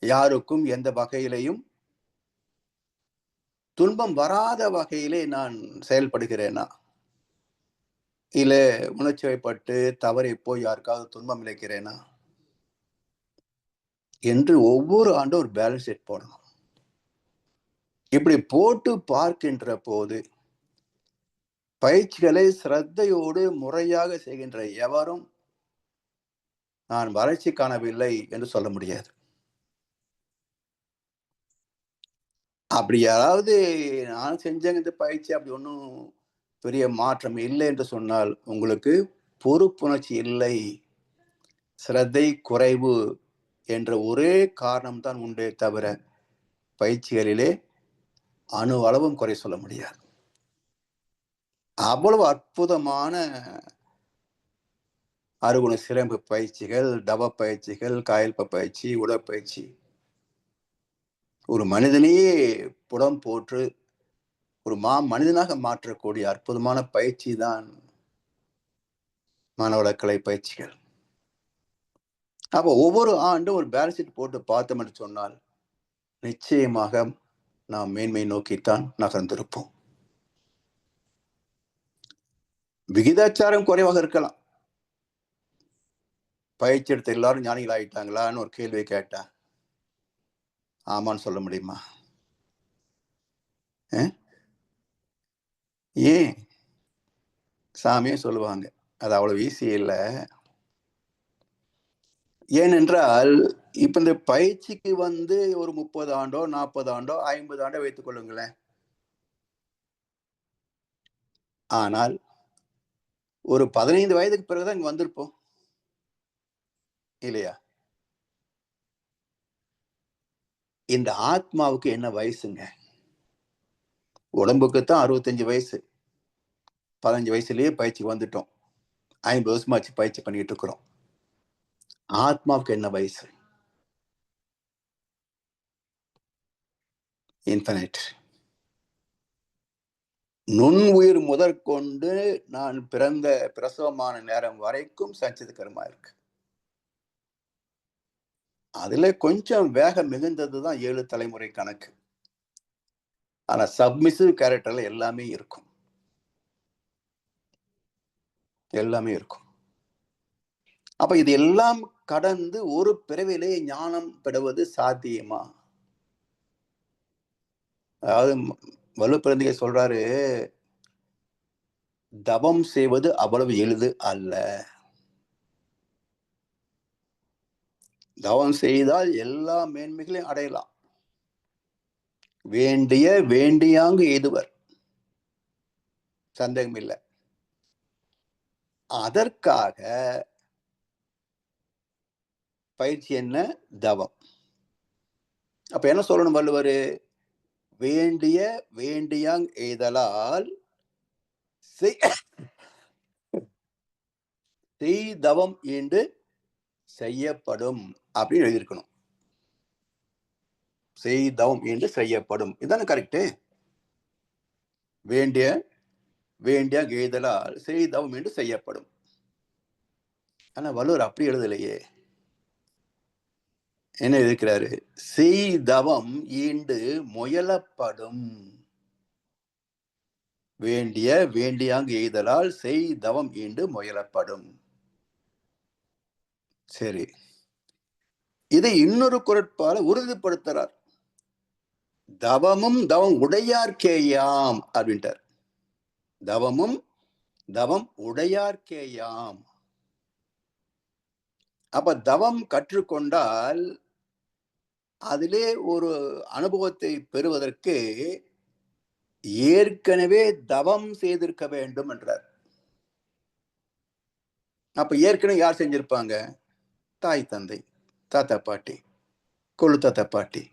யாருக்கும் எந்த வகையிலையும் துன்பம் வராத வகையிலே நான் செயல்படுகிறேனா, இல்ல உணர்ச்சி வயப்பட்டு தவறி போய் யாருக்காவது துன்பம் இழைக்கிறேனா என்று ஒவ்வொரு ஆண்டும் ஒரு பேலன்ஸ் ஷீட் போடணும். இப்படி போட்டு பார்க்கின்ற போது பயிற்சிகளை சிரத்தையோடு முறையாக செய்கின்ற எவரும் நான் வளர்ச்சி காணவில்லை என்று சொல்ல முடியாது. அப்படி யாராவது நான் செஞ்சேங்க இந்த பயிற்சி அப்படி ஒன்றும் பெரிய மாற்றம் இல்லை என்று சொன்னால் உங்களுக்கு பொறுப்புணர்ச்சி இல்லை, சிரத்தை குறைவு என்ற ஒரே காரணம் தான் உண்டே தவிர பயிற்சிகளிலே அணு அளவும் குறை சொல்ல முடியாது. அவ்வளவு அற்புதமான அறுகுண சிறப்பு பயிற்சிகள், தவ பயிற்சிகள், காயல்ப பயிற்சி, உடற்பயிற்சி ஒரு மனிதனையே புடம் போற்று ஒரு மனிதனாக மாற்றக்கூடிய அற்புதமான பயிற்சி தான் மனவளக்கலை பயிற்சிகள். அப்போ ஒவ்வொரு ஆண்டும் ஒரு பேலன்ஸ் ஷீட் போட்டு பார்த்தோம் என்று சொன்னால் நிச்சயமாக நாம் மேன்மை நோக்கித்தான் நகர்ந்திருப்போம். விகிதாச்சாரம் குறைவாக இருக்கலாம். பயிற்சி எடுத்த எல்லாரும் ஞானிகள் ஆயிட்டாங்களான்னு ஒரு கேள்வியை கேட்டா ஆமான்னு சொல்ல முடியுமா? ஏன் சாமியே சொல்லுவாங்க அது அவ்வளவு ஈஸி இல்லை. ஏனென்றால் இப்ப இந்த பயிற்சிக்கு ஒரு 30 ஆண்டோ 40 ஆண்டோ 50 ஆண்டோ வைத்துக் கொள்ளுங்களேன். ஆனால் ஒரு 15 வயதுக்கு பிறகுதான் இங்க வந்திருப்போம் இல்லையா? இந்த ஆத்மாவுக்கு என்ன வயசுங்க? உடம்புக்குத்தான் 65 வயசு. 15 வயசுலயே பயிற்சிக்கு வந்துட்டோம். 50 வருஷமாச்சு பயிற்சி பண்ணிட்டு இருக்கிறோம். ஆத்மாவுக்கு என்ன வயசு? இன்ஃபினிட். நுண் உயிர் முதற்கொண்டு நான் பிறந்த பிரசவமான நேரம் வரைக்கும் சஞ்சித கர்மா இருக்கு. அதுல கொஞ்சம் வேகம் மிகுந்ததுதான் 7 தலைமுறை கணக்கு. ஆனா சப்மிசிவ் கேரக்டர்ல எல்லாமே இருக்கும். எல்லாமே இருக்கும். அப்ப இது எல்லாம் கடந்து ஒரு பிறவிலே ஞானம் பெறுவது சாத்தியமா? அதாவது வலுப்பிரந்திகை சொல்றாரு, தவம் செய்வது அவ்வளவு எளிது அல்ல. தவம் செய்தால் எல்லா மேன்மைகளையும் அடையலாம். வேண்டியாங்கு எய்துவர், சந்தேகம் இல்லை. அதற்காக பயிற்சி என்ன? தவம். அப்ப என்ன சொல்லணும் வள்ளுவர்? வேண்டியாங் எய்தலால் தவம் என்று செய்யப்படும் அப்படின்னு எழுதியிருக்கணும். செய்தவம் என்று செய்யப்படும், இதுதானே கரெக்டு. வேண்டிய எய்தலால் செய்தவம் என்று செய்யப்படும். ஆனா வள்ளுவர் அப்படி எழுதலையே. என்ன இருக்கிறாரு? செய்தவம் ஈண்டு முயலப்படும். வேண்டியாங்கு எய்தலால் செய்தவம் ஈண்டு முயலப்படும். சரி, இதை இன்னொரு குரட்பால உறுதிப்படுத்துறார். தவமும் தவம் உடையார்க்கேயாம் அப்படின்ட்டார். தவமும் தவம் உடையார்க்கேயாம். அப்ப தவம் கற்றுக்கொண்டால் அதிலே ஒரு அனுபவத்தை பெறுவதற்கு ஏற்கனவே தவம் செய்திருக்க வேண்டும் என்றார். அப்ப ஏற்கனவே யார் செஞ்சிருப்பாங்க? தாய் தந்தை, தாத்தா பாட்டி, கொழு தாத்தா பாட்டி.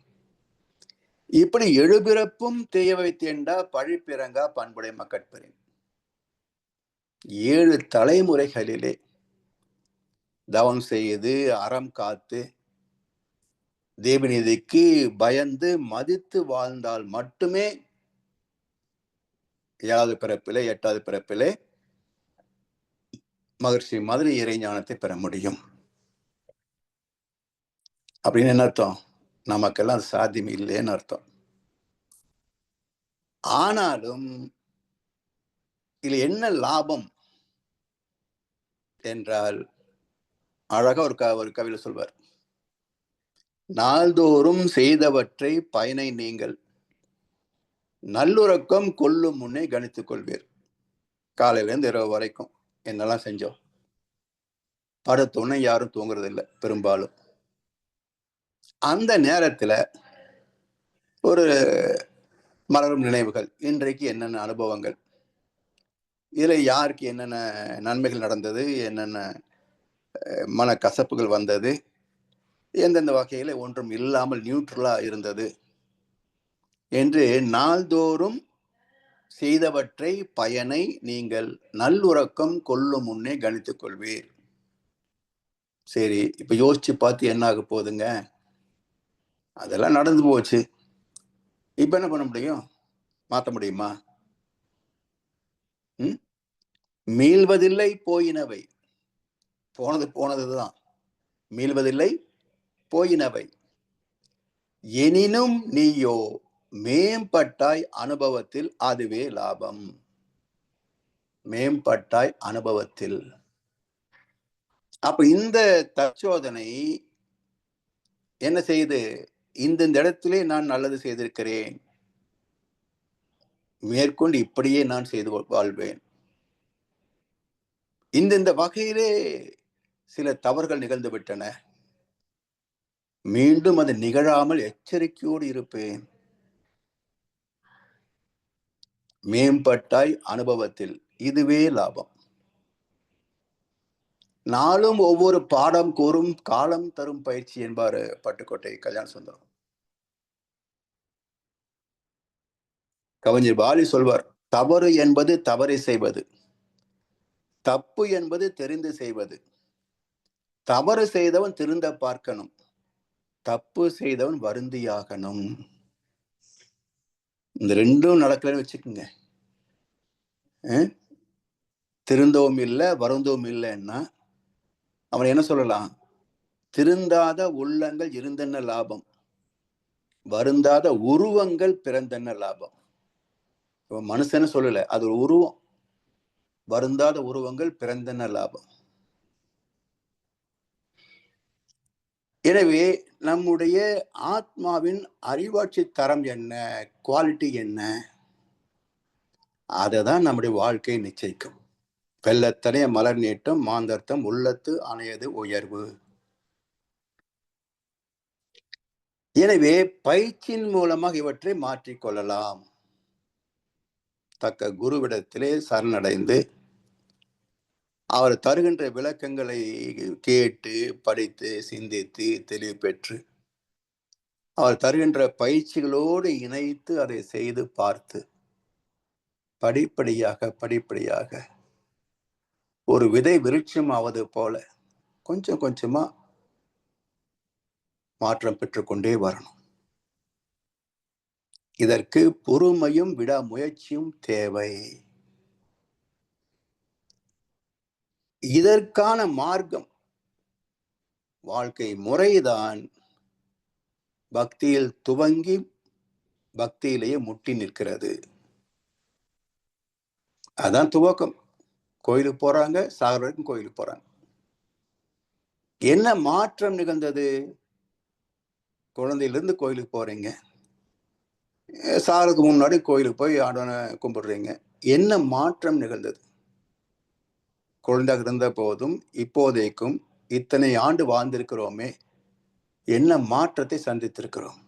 இப்படி எழுபிறப்பும் தேய வைத்தேண்டா பழிப்பிறங்கா பண்புடை மக்கட்பெறின். 7 தலைமுறைகளிலே தவம் செய்து அறம் காத்து தேவநீதிக்கு பயந்து மதித்து வாழ்ந்தால் மட்டுமே 7வது பிறப்பிலே 8வது பிறப்பிலே மகர்ஷி மாதிரி இறை ஞானத்தை பெற முடியும். அப்படின்னு என்ன அர்த்தம்? நமக்கெல்லாம் சாத்தியம் இல்லைன்னு அர்த்தம். ஆனாலும் இதுல என்ன லாபம் என்றால், அழகா ஒரு கவியில சொல்வார். நாள்தோறும் செய்தவற்றை பயனை நீங்கள் நல்லுறக்கம் கொள்ளும் முன்னே கணித்துக் கொள்வீர். காலையில இருந்து இரவு வரைக்கும் என்னெல்லாம் செஞ்சோம். படுத்தோன்னே யாரும் தூங்குறது இல்லை பெரும்பாலும். அந்த நேரத்துல ஒரு மலரும் நினைவுகள், இன்றைக்கு என்னென்ன அனுபவங்கள், இதுல யாருக்கு என்னென்ன நன்மைகள் நடந்தது, என்னென்ன மனக்கசப்புகள் வந்தது, எந்தெந்த வகையில ஒன்றும் இல்லாமல் நியூட்ரலா இருந்தது என்று நாள்தோறும் செய்தவற்றை பயனை நீங்கள் நல்லுறக்கம் கொள்ளும் முன்னே கணித்துக் கொள்வீர். சரி, இப்ப யோசிச்சு பார்த்து என்ன ஆக போகுதுங்க? அதெல்லாம் நடந்து போச்சு. இப்ப என்ன பண்ண முடியும்? மாத்த முடியுமா? மீள்வதில்லை போயினவை. போனது போனதுதான். மீள்வதில்லை போயினவை. எனினும் நீயோ மேம்பட்டாய் அனுபவத்தில், அதுவே லாபம். மேம்பட்டாய் அனுபவத்தில். அப்ப இந்த தற்சோதனை என்ன செய்யுது? இந்த இடத்திலே நான் நல்லது செய்திருக்கிறேன், மேற்கொண்டு இப்படியே நான் செய்து வாழ்வேன். இந்த வகையிலே சில தவறுகள் நிகழ்ந்து விட்டன, மீண்டும் அது நிகழாமல் எச்சரிக்கையோடு இருப்பேன். மேம்பட்டாய் அனுபவத்தில், இதுவே லாபம். நாளும் ஒவ்வொரு பாடம் கூறும் காலம் தரும் பயிற்சி என்பாரு பட்டுக்கோட்டை கல்யாண சுந்தரம். கவிஞர் பாலி சொல்வார், தவறு என்பது தவறை செய்வது, தப்பு என்பது தெரிந்து செய்வது. தவறு செய்தவன் திருந்த பார்க்கணும், தப்பு செய்தவன் வருந்தியாகணும். இந்த ரெண்டும் நடக்கலன்னு வச்சுக்கோங்க, திருந்தவும் இல்லை வருந்தவும் இல்லைன்னா அவன் என்ன சொல்லலாம்? திருந்தாத உள்ளங்கள் இருந்தென்ன லாபம், வருந்தாத உருவங்கள் பிறந்தென்ன லாபம். மனுஷன்னு சொல்லல, அது ஒரு உருவம். வருந்தாத உருவங்கள் பிறந்தென்ன லாபம். எனவே நம்முடைய ஆத்மாவின் அறிவாட்சி தரம் என்ன, குவாலிட்டி என்ன, அததான் நம்முடைய வாழ்க்கையை நிச்சயிக்கும். வெள்ளத்தனைய மலர் நீட்டம் மாந்தர்த்தம் உள்ளத்து அணையது உயர்வு. எனவே பயிற்சியின் மூலமாக இவற்றை மாற்றிக்கொள்ளலாம். தக்க குருவிடத்திலே சரணடைந்து அவர் தருகின்ற விளக்கங்களை கேட்டு படித்து சிந்தித்து தெளிவு பெற்று அவர் தருகின்ற பயிற்சிகளோடு இணைத்து அதை செய்து பார்த்து படிப்படியாக ஒரு விதை விருட்சம் ஆவது போல கொஞ்சம் கொஞ்சமா மாற்றம் பெற்றுக்கொண்டே வரணும். இதற்கு பொறுமையும் விடாமுயற்சியும் தேவை. இதற்கான மார்க்கம், வாழ்க்கை முறைதான் பக்தியில் துவங்கி பக்தியிலேயே முட்டி நிற்கிறது. அதான் துவக்கம். கோயிலுக்கு போறாங்க, சாகர வரைக்கும் கோயிலுக்கு போறாங்க. என்ன மாற்றம் நிகழ்ந்தது? குழந்தையிலிருந்து கோயிலுக்கு போறீங்க, சாகிறதுக்கு முன்னாடி கோயிலுக்கு போய் ஆண்டவனை கும்பிடுறீங்க. என்ன மாற்றம் நிகழ்ந்தது? குழந்தையாக இருந்த போதும் இப்போதைக்கும் இத்தனை ஆண்டு வாழ்ந்திருக்கிறோமே, என்ன மாற்றத்தை சந்தித்திருக்கிறோம்?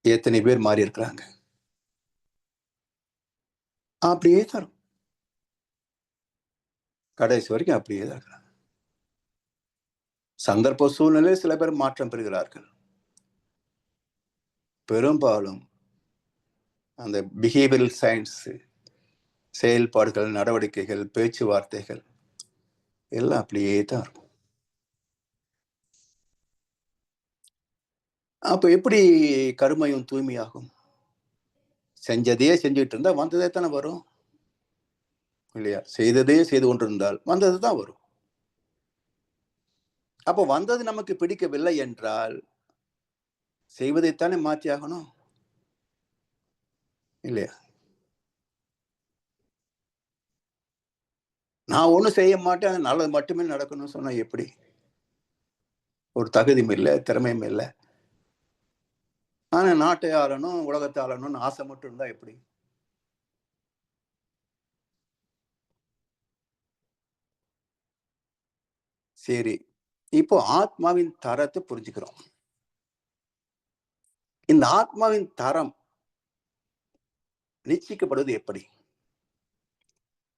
எத்தனை பேர் மாறி இருக்கிறாங்க? அப்படியே தரும், கடைசி வரைக்கும் அப்படியே தான் இருக்கிறாங்க. சந்தர்ப்ப சூழ்நிலை சில பேர் மாற்றம் பெறுகிறார்கள். பெரும்பாலும் அந்த பிஹேவியரல் சயின்ஸ் செயல்பாடுகள், நடவடிக்கைகள், பேச்சுவார்த்தைகள் எல்லாம் அப்படியே தான் இருக்கும். அப்ப எப்படி கருமையும் தூய்மையாகும்? செஞ்சதையே செஞ்சுட்டு இருந்தா வந்ததே தானே வரும் இல்லையா? செய்ததே செய்து கொண்டிருந்தால் வந்தது தான் வரும். அப்போ வந்தது நமக்கு பிடிக்கவில்லை என்றால் செய்வதைத்தானே மாற்றி ஆகணும் இல்லையா? நான் ஒண்ணும் செய்ய மாட்டேன், நல்லது மட்டுமே நடக்கணும்னு சொன்னா எப்படி? ஒரு தகுதியும் இல்ல, திறமையும் இல்ல. ஆனா நாட்டை ஆளணும், உலகத்தை ஆளணும்னு ஆசை மட்டும் இருந்தா எப்படி? சரி. இப்போ ஆத்மாவின் தரத்தை புரிஞ்சுக்கிறோம். இந்த ஆத்மாவின் தரம் நிச்சயிக்கப்படுவது எப்படி?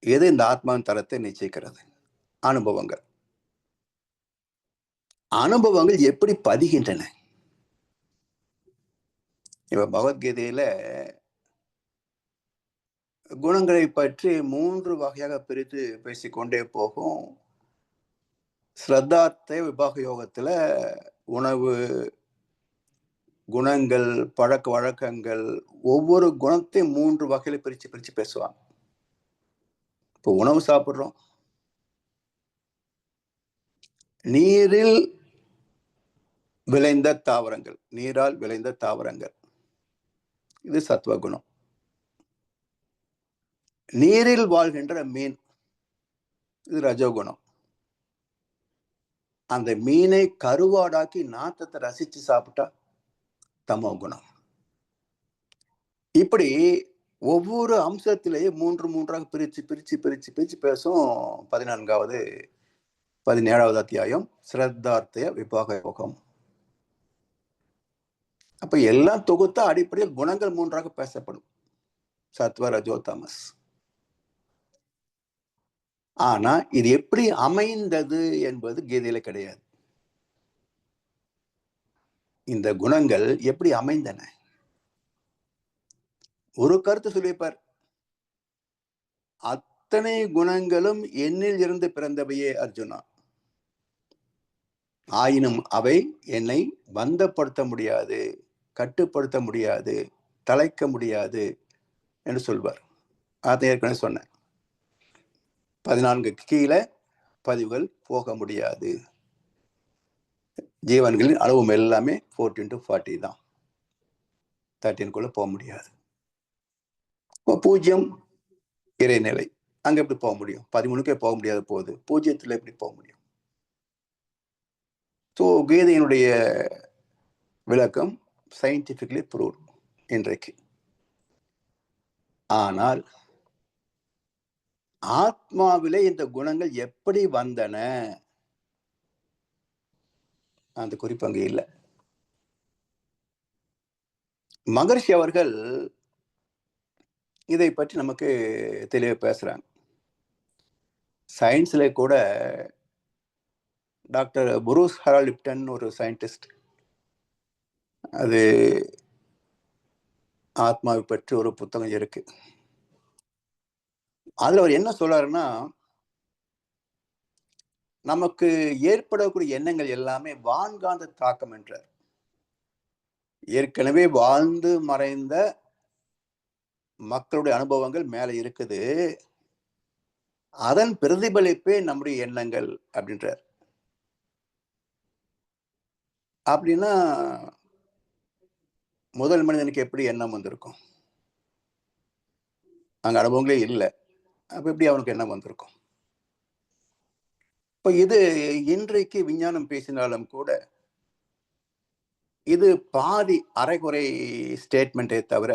எது இந்த ஆத்மாவின் தரத்தை நிச்சயிக்கிறது? அனுபவங்கள். அனுபவங்கள் எப்படி பதிகின்றன? இப்ப பகவத்கீதையில குணங்களை பற்றி 3 வகையாக பிரித்து பேசிக்கொண்டே போகும். ஸ்ரத்தார்த்த விபாக யோகத்துல உணவு, குணங்கள், பழக்க வழக்கங்கள், ஒவ்வொரு குணத்தையும் 3 வகையில பிரிச்சு பிரிச்சு பேசுவாங்க. இப்போ உணவு சாப்பிடுறோம். நீரில் விளைந்த தாவரங்கள், நீரால் விளைந்த தாவரங்கள். இது சத்துவகுணம். நீரில் வாழ்கின்ற மீன், இது ரஜோகுணம். அந்த மீனை கருவாடாக்கி நாத்தத்தை ரசிச்சு சாப்பிட்டா தமோ குணம். இப்படி ஒவ்வொரு அம்சத்திலேயே 3 பிரிச்சு பிரிச்சு பிரிச்சு பிரிச்சு பேசும் 14வது 17வது அத்தியாயம் ஸ்ரத்தார்த்த விபாக யோகம். அப்ப எல்லாம் தொகுத்தா அடிப்படையில் குணங்கள் 3 பேசப்படும். சத்வ ரஜோ தமஸ். ஆனா இது எப்படி அமைந்தது என்பது கீதையில கிடையாது. இந்த குணங்கள் எப்படி அமைந்தன? ஒரு கருத்து சொல்லியிருப்பார். அத்தனை குணங்களும் என்னில் இருந்து பிறந்தவையே அர்ஜுனா. ஆயினும் அவை என்னை பந்தப்படுத்த முடியாது, கட்டுப்படுத்த முடியாது, தலைக்க முடியாது என்று சொல்வார். அதை ஏற்கனவே சொன்னேன். 14 கீழே பதிவுகள் போக முடியாது. ஜீவன்களின் அளவும் எல்லாமே 14 to 40 தான். 13 போக முடியாது. 0 இறைநிலை. அங்க எப்படி போக முடியும்? 13 போக முடியாத போகுது. 0 எப்படி போக முடியும்? ஸோ கீதையினுடைய விளக்கம் சயின்டிபிக்லி ப்ரூவ் இன்றைக்கு. ஆனால் ஆத்மாவிலே இந்த குணங்கள் எப்படி வந்தன? அந்த குறிப்பு அங்கே இல்லை. மகர்ஷி அவர்கள் இதை பற்றி நமக்கு தெளிவாக பேசுறாங்க. சயின்ஸ்ல கூட டாக்டர் புரூஸ் ஹராலிப்டன் ஒரு சயின்டிஸ்ட், அது ஆத்மாவை பற்றி ஒரு புத்தகம் இருக்கு. அதுல அவர் என்ன சொல்றாருன்னா, நமக்கு ஏற்படக்கூடிய எண்ணங்கள் எல்லாமே வான்காந்த தாக்கம் என்றார். ஏற்கனவே வாழ்ந்து மறைந்த மக்களுடைய அனுபவங்கள் மேல இருக்குது, அதன் பிரதிபலிப்பே நம்முடைய எண்ணங்கள் அப்படின்றார். அப்படின்னா முதல் மனிதனுக்கு எப்படி எண்ணம் வந்திருக்கும்? அங்க அனுபவங்களே இல்லை. அப்ப எப்படி அவனுக்கு எண்ணம் வந்திருக்கும்? இப்ப இது இன்றைக்கு விஞ்ஞானம் பேசினாலும் கூட இது பாதி அரைகுறை ஸ்டேட்மெண்டே தவிர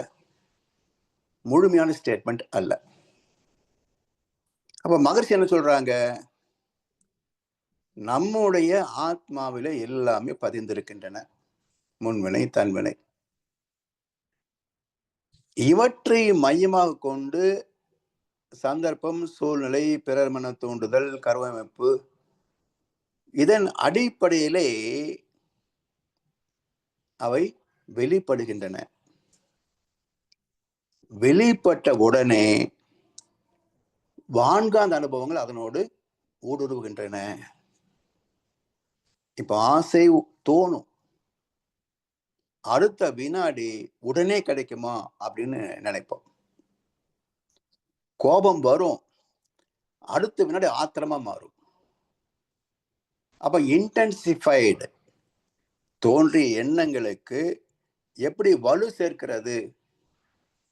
முழுமையான ஸ்டேட்மெண்ட் அல்ல. அப்ப மகர்ஷி என்ன சொல்றாங்க? நம்முடைய ஆத்மாவில எல்லாமே பதிந்திருக்கின்றன. முன்வினை, தன்வினை. இவற்றை மையமாக கொண்டு சந்தர்ப்பம், சூழ்நிலை, பிறர் மன தூண்டுதல், கருவமைப்பு, இதன் அடிப்படையிலே அவை வெளிப்படுகின்றன. வெளிப்பட்ட உடனே வான்காந்த அனுபவங்கள் அதனோடு ஊடுருவுகின்றன. இப்ப ஆசை தோணும். அடுத்த வினாடி உடனே கிடைக்குமா அப்படின்னு நினைப்போம். கோபம் வரும், அடுத்த வினாடி ஆத்திரமா மாறும். அப்ப இன்டென்சிஃபைடு தோன்றிய எண்ணங்களுக்கு எப்படி வலு சேர்க்கிறது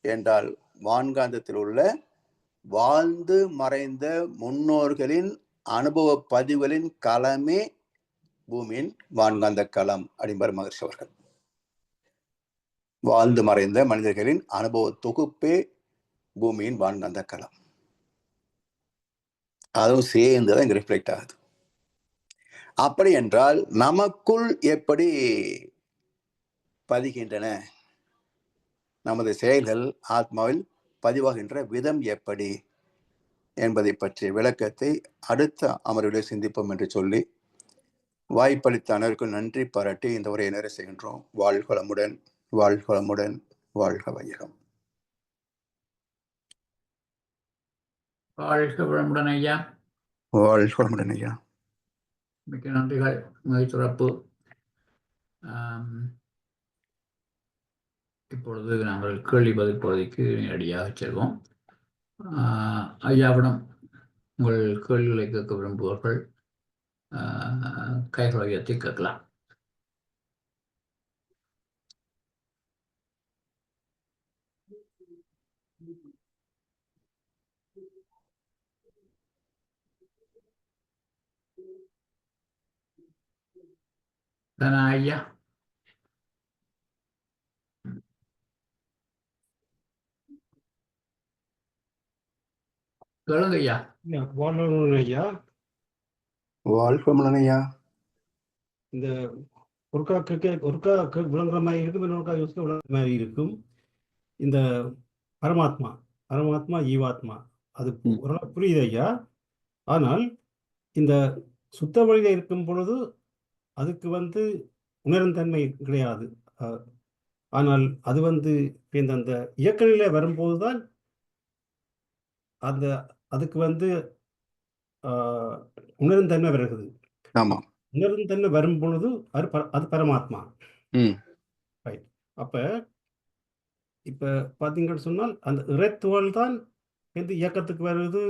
என்றால், வான்காந்தத்தில் உள்ள வாழ்ந்து மறைந்த முன்னோர்களின் அனுபவ பதிவுகளின் களமே பூமியின் வான்காந்த களம் அப்படிம்பார் மகர்ஷி அவர்கள். வாழ்ந்து மறைந்த மனிதர்களின் அனுபவ தொகுப்பே பூமியின் வான்காந்த களம். அதுவும் சேர்ந்துதான் இங்க ரிஃப்ளெக்ட் ஆகுது. அப்படி என்றால் நமக்குள் எப்படி பதிகின்றன, நமது செயல்கள் ஆத்மாவில் பதிவாகின்ற விதம் எப்படி என்பதை பற்றிய விளக்கத்தை அடுத்த அமர்விலே சிந்திப்போம் என்று சொல்லி, வாய்ப்பளித்த அனைவருக்கும் நன்றி பாராட்டி இந்த உரையை நிறைவு செய்கின்றோம். வாழ்வளமுடன், வாழ்வளமுடன், வாழ்க வையகம். வாழ்க வளமுடன் ஐயா. வாழ்வளமுடன் ஐயா. மிக்க நன்றிகள், மிக சிறப்பு. இப்பொழுது நாங்கள் கேள்வி பதில் பகுதிக்கு நேரடியாக செல்வோம். ஐயாவிடம் உங்கள் கேள்விகளை கேட்க விரும்புவர்கள் கைகளை உயர்த்தி கேட்கலாம். ஐயா, கேளுங்க ஐயா. ஐயா, வாழ்வளமுடன் ஐயா. இந்த ஒருக்கா விளங்குற மாதிரி இருக்கும், இன்னொருக்கா யோசிக்க விளங்குற மாதிரி இருக்கும். இந்த பரமாத்மா ஈவாத்மா அது ஓரளவு புரியுது ஐயா. ஆனால் இந்த சுத்த வழியில இருக்கும் பொழுது அதுக்கு உணரும் தன்மை கிடையாது. ஆனால் அது அந்த இயக்க நிலை வரும்போதுதான் அதுக்கு உணரும் தன்மை வருகிறது. ஆமா, உணரும் தன்மை வரும் பொழுது அது பரமாத்மா. அப்ப இப்ப பாத்தீங்கன்னு சொன்னால் அந்த இறைத்துவல் தான் இயக்கத்துக்கு வருது,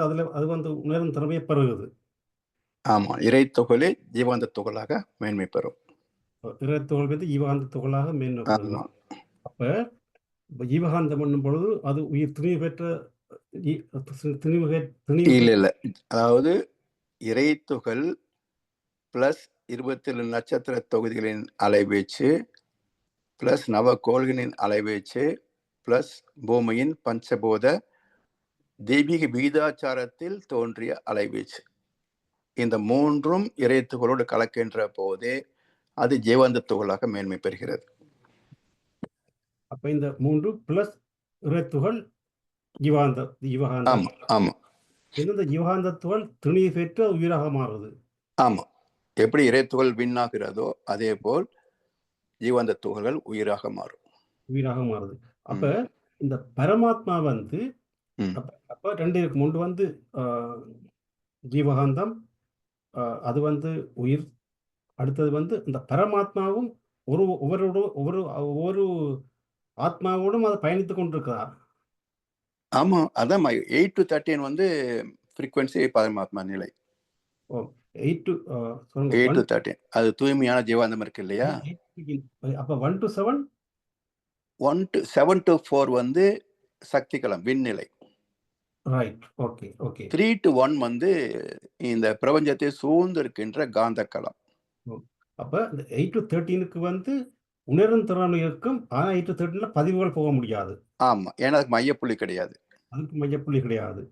அதுல அது உணரும் திறமையை பெறுகிறது. ஆமா, இறைத்துகளே ஜீவாந்த துகளாக மேன்மை பெறும். இறைத்துகள் ஈவாந்த துகளாக மேன்மை பெறும். அப்ப ஜீவகாந்தம் பண்ணும் பொழுது அது உயிர் துணிவு பெற்ற இல்ல, அதாவது இறைத்துகள் பிளஸ் 27 நட்சத்திர தொகுதிகளின் அலைவீச்சு பிளஸ் நவகோள்களின் அலைவீச்சு பிளஸ் பூமியின் பஞ்சபூத தெய்வீக விகிதாச்சாரத்தில் தோன்றிய அலைவீச்சு, இந்த மூன்றும் இறைத்துகளோடு கலக்கின்ற போதே அது ஜீவாந்த துகளாக மேன்மை பெறுகிறது. அப்ப இந்த 3 பிளஸ் இறைத்துகள் ஜீவகாந்தம். ஆமா, இந்த ஜீவகாந்தத்துகள் துணிவு பெற்று உயிராக மாறுது. ஆமா, எப்படி இறைத்துகள் விண்ணாகிறதோ அதே போல் ஜீவாந்த துகள்கள் உயிராக மாறுது. அப்ப இந்த பரமாத்மா அப்ப ரெண்டு இருக்கும். ஒன்று ஜீவகாந்தம், அது உயிர். அடுத்தது இந்த பரமாத்மாவும் ஒவ்வொரு ஆத்மாவோடும் அதை பயணித்துக் கொண்டிருக்கிறார். ஆமா, அதான் 8 to 13 ஃப்ரீக்வன்சி பரமாத்மா நிலை. 8 to 13 அது தூய்மையான ஜீவாந்தம் இருக்கு இல்லையா. அப்ப 1 to 7 7 to 4 சக்தி களம் விண்நிலை. ரைட். ஓகே. 3 to 1 இந்த பிரபஞ்சத்தை சூழ்ந்து இருக்கின்ற காந்த களம். அப்ப இந்த 8 to 13க்கு உணரும் திறன் இருக்கும். ஆனா 8 to 13ல பதிவுகள் போக முடியாது. ஆமா, ஏன்னா அதுக்கு மையப்புள்ளி கிடையாது.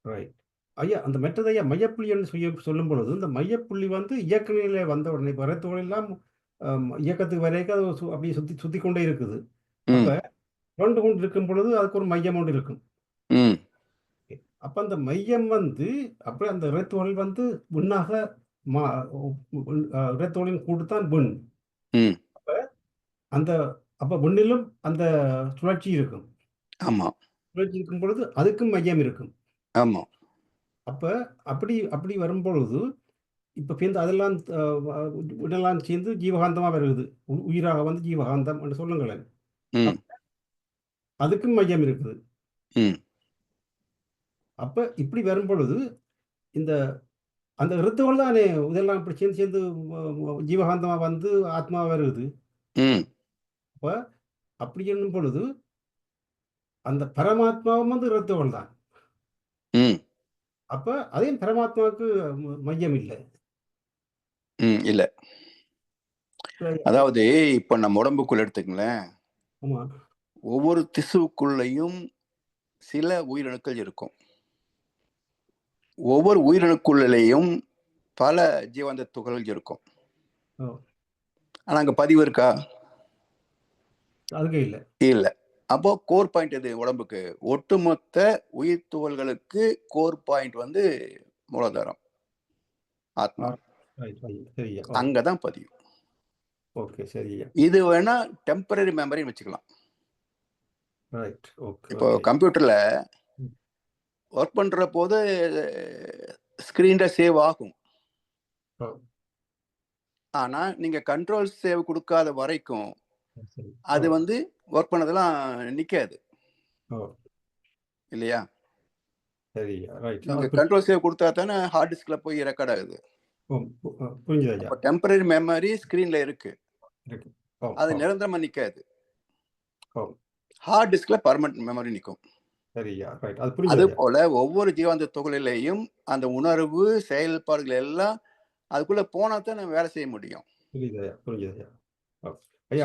ரைட் ஐயா. அந்த மெத்தட் ஐயா, மையப்புள்ளி என்று சொல்லும் பொழுது இந்த மையப்புள்ளி இயக்க நிலையில வந்த உடனே வரத்தோடு எல்லாம் இயக்கத்துக்கு வரைக்கும் அது அப்படியே சுத்தி கொண்டே இருக்குது. அப்ப கொண்டு இருக்கும் பொழுது அதுக்கு ஒரு மையம் ஒன்று இருக்கும். அப்ப அந்த மையம் அப்படியே அந்த இறைத்தோழல் விண்ணாக இறைத்தோழின் கூட்டுத்தான் விண். அப்ப விண்ணிலும் அந்த சுழற்சி இருக்கும். ஆமா, சுழற்சி இருக்கும் பொழுது அதுக்கும் மையம் இருக்கும். ஆமா. அப்ப அப்படி வரும் பொழுது இப்போ சேர்ந்து அதெல்லாம் இதெல்லாம் சேர்ந்து ஜீவகாந்தமாக வருது. உயிராக வந்து ஜீவகாந்தம் என்று சொல்லுங்களேன். ம் அதுக்கும் மையம் இருக்குது. ம் அப்போ இப்படி வரும் பொழுது இந்த அந்த ரித்துகள் தானே இதெல்லாம் இப்படி சேர்ந்து சேர்ந்து ஜீவகாந்தமாக வந்து ஆத்மா வருது. ம் அப்போ அப்படி என்னும் பொழுது அந்த பரமாத்மாவும் வந்து ரித்துகள் தான். ம் அப்போ அதையும் பரமாத்மாவுக்கு மையம் இல்லை. இல்ல. அதாவது இப்ப நம்ம உடம்புக்குள்ள எடுத்துக்கங்களேன், ஆமாம் ஒவ்வொரு திசுவுக்குள்ளேயும் சில உயிரணுக்கள் இருக்கும். ஒவ்வொரு உயிரணுக்குள்ளேயும் பல ஜீவாந்த துகள்கள் இருக்கும். ஓ ஆனா அங்க பதிவு இருக்கா? அதுக்கே இல்லை. இல்ல. அப்போ கோர் பாயிண்ட் எது உடம்புக்கு? ஒட்டுமொத்த உயிர் துகள்களுக்கு கோர் பாயிண்ட் வந்து மூலாதாரம், ஆத்மா. சரியா. அங்கதான் பதிவு. ஓகே சரியா. இது வேணா டெம்பரரி மெமரின்னு வச்சுக்கலாம். ரைட். ஓகே. இப்போ கம்ப்யூட்டர்ல ஒர்க் பண்ற போது ஸ்கிரீன்ல சேவ் ஆகும். ஆனா நீங்க கண்ட்ரோல் சேவ் கொடுக்காத வரைக்கும் அது வந்து ஒர்க் பண்ணதெல்லாம் நிக்காது இல்லையா? சரியா. ரைட். நீங்க கண்ட்ரோல் சேவ் கொடுத்தா தானே ஹார்ட் டிஸ்க்ல போய் ரெக்கார்ட் ஆகுது. புரிஞ்சுதா? அப்ப டெம்பரரி மெமரி ஸ்கிரீன்ல இருக்கு, அது நிரந்தரமா நிக்காது. ஹார்ட் டிஸ்க்ல பர்மனன்ட் மெமரி நிக்கும். சரியா. ரைட். அது போல ஒவ்வொரு ஜீவாந்த துகளிலையும் அந்த உணர்வு செயல்பாடுகள் எல்லாம் அதுக்குள்ள போனா தான் நம்ம வேலை செய்ய முடியும்.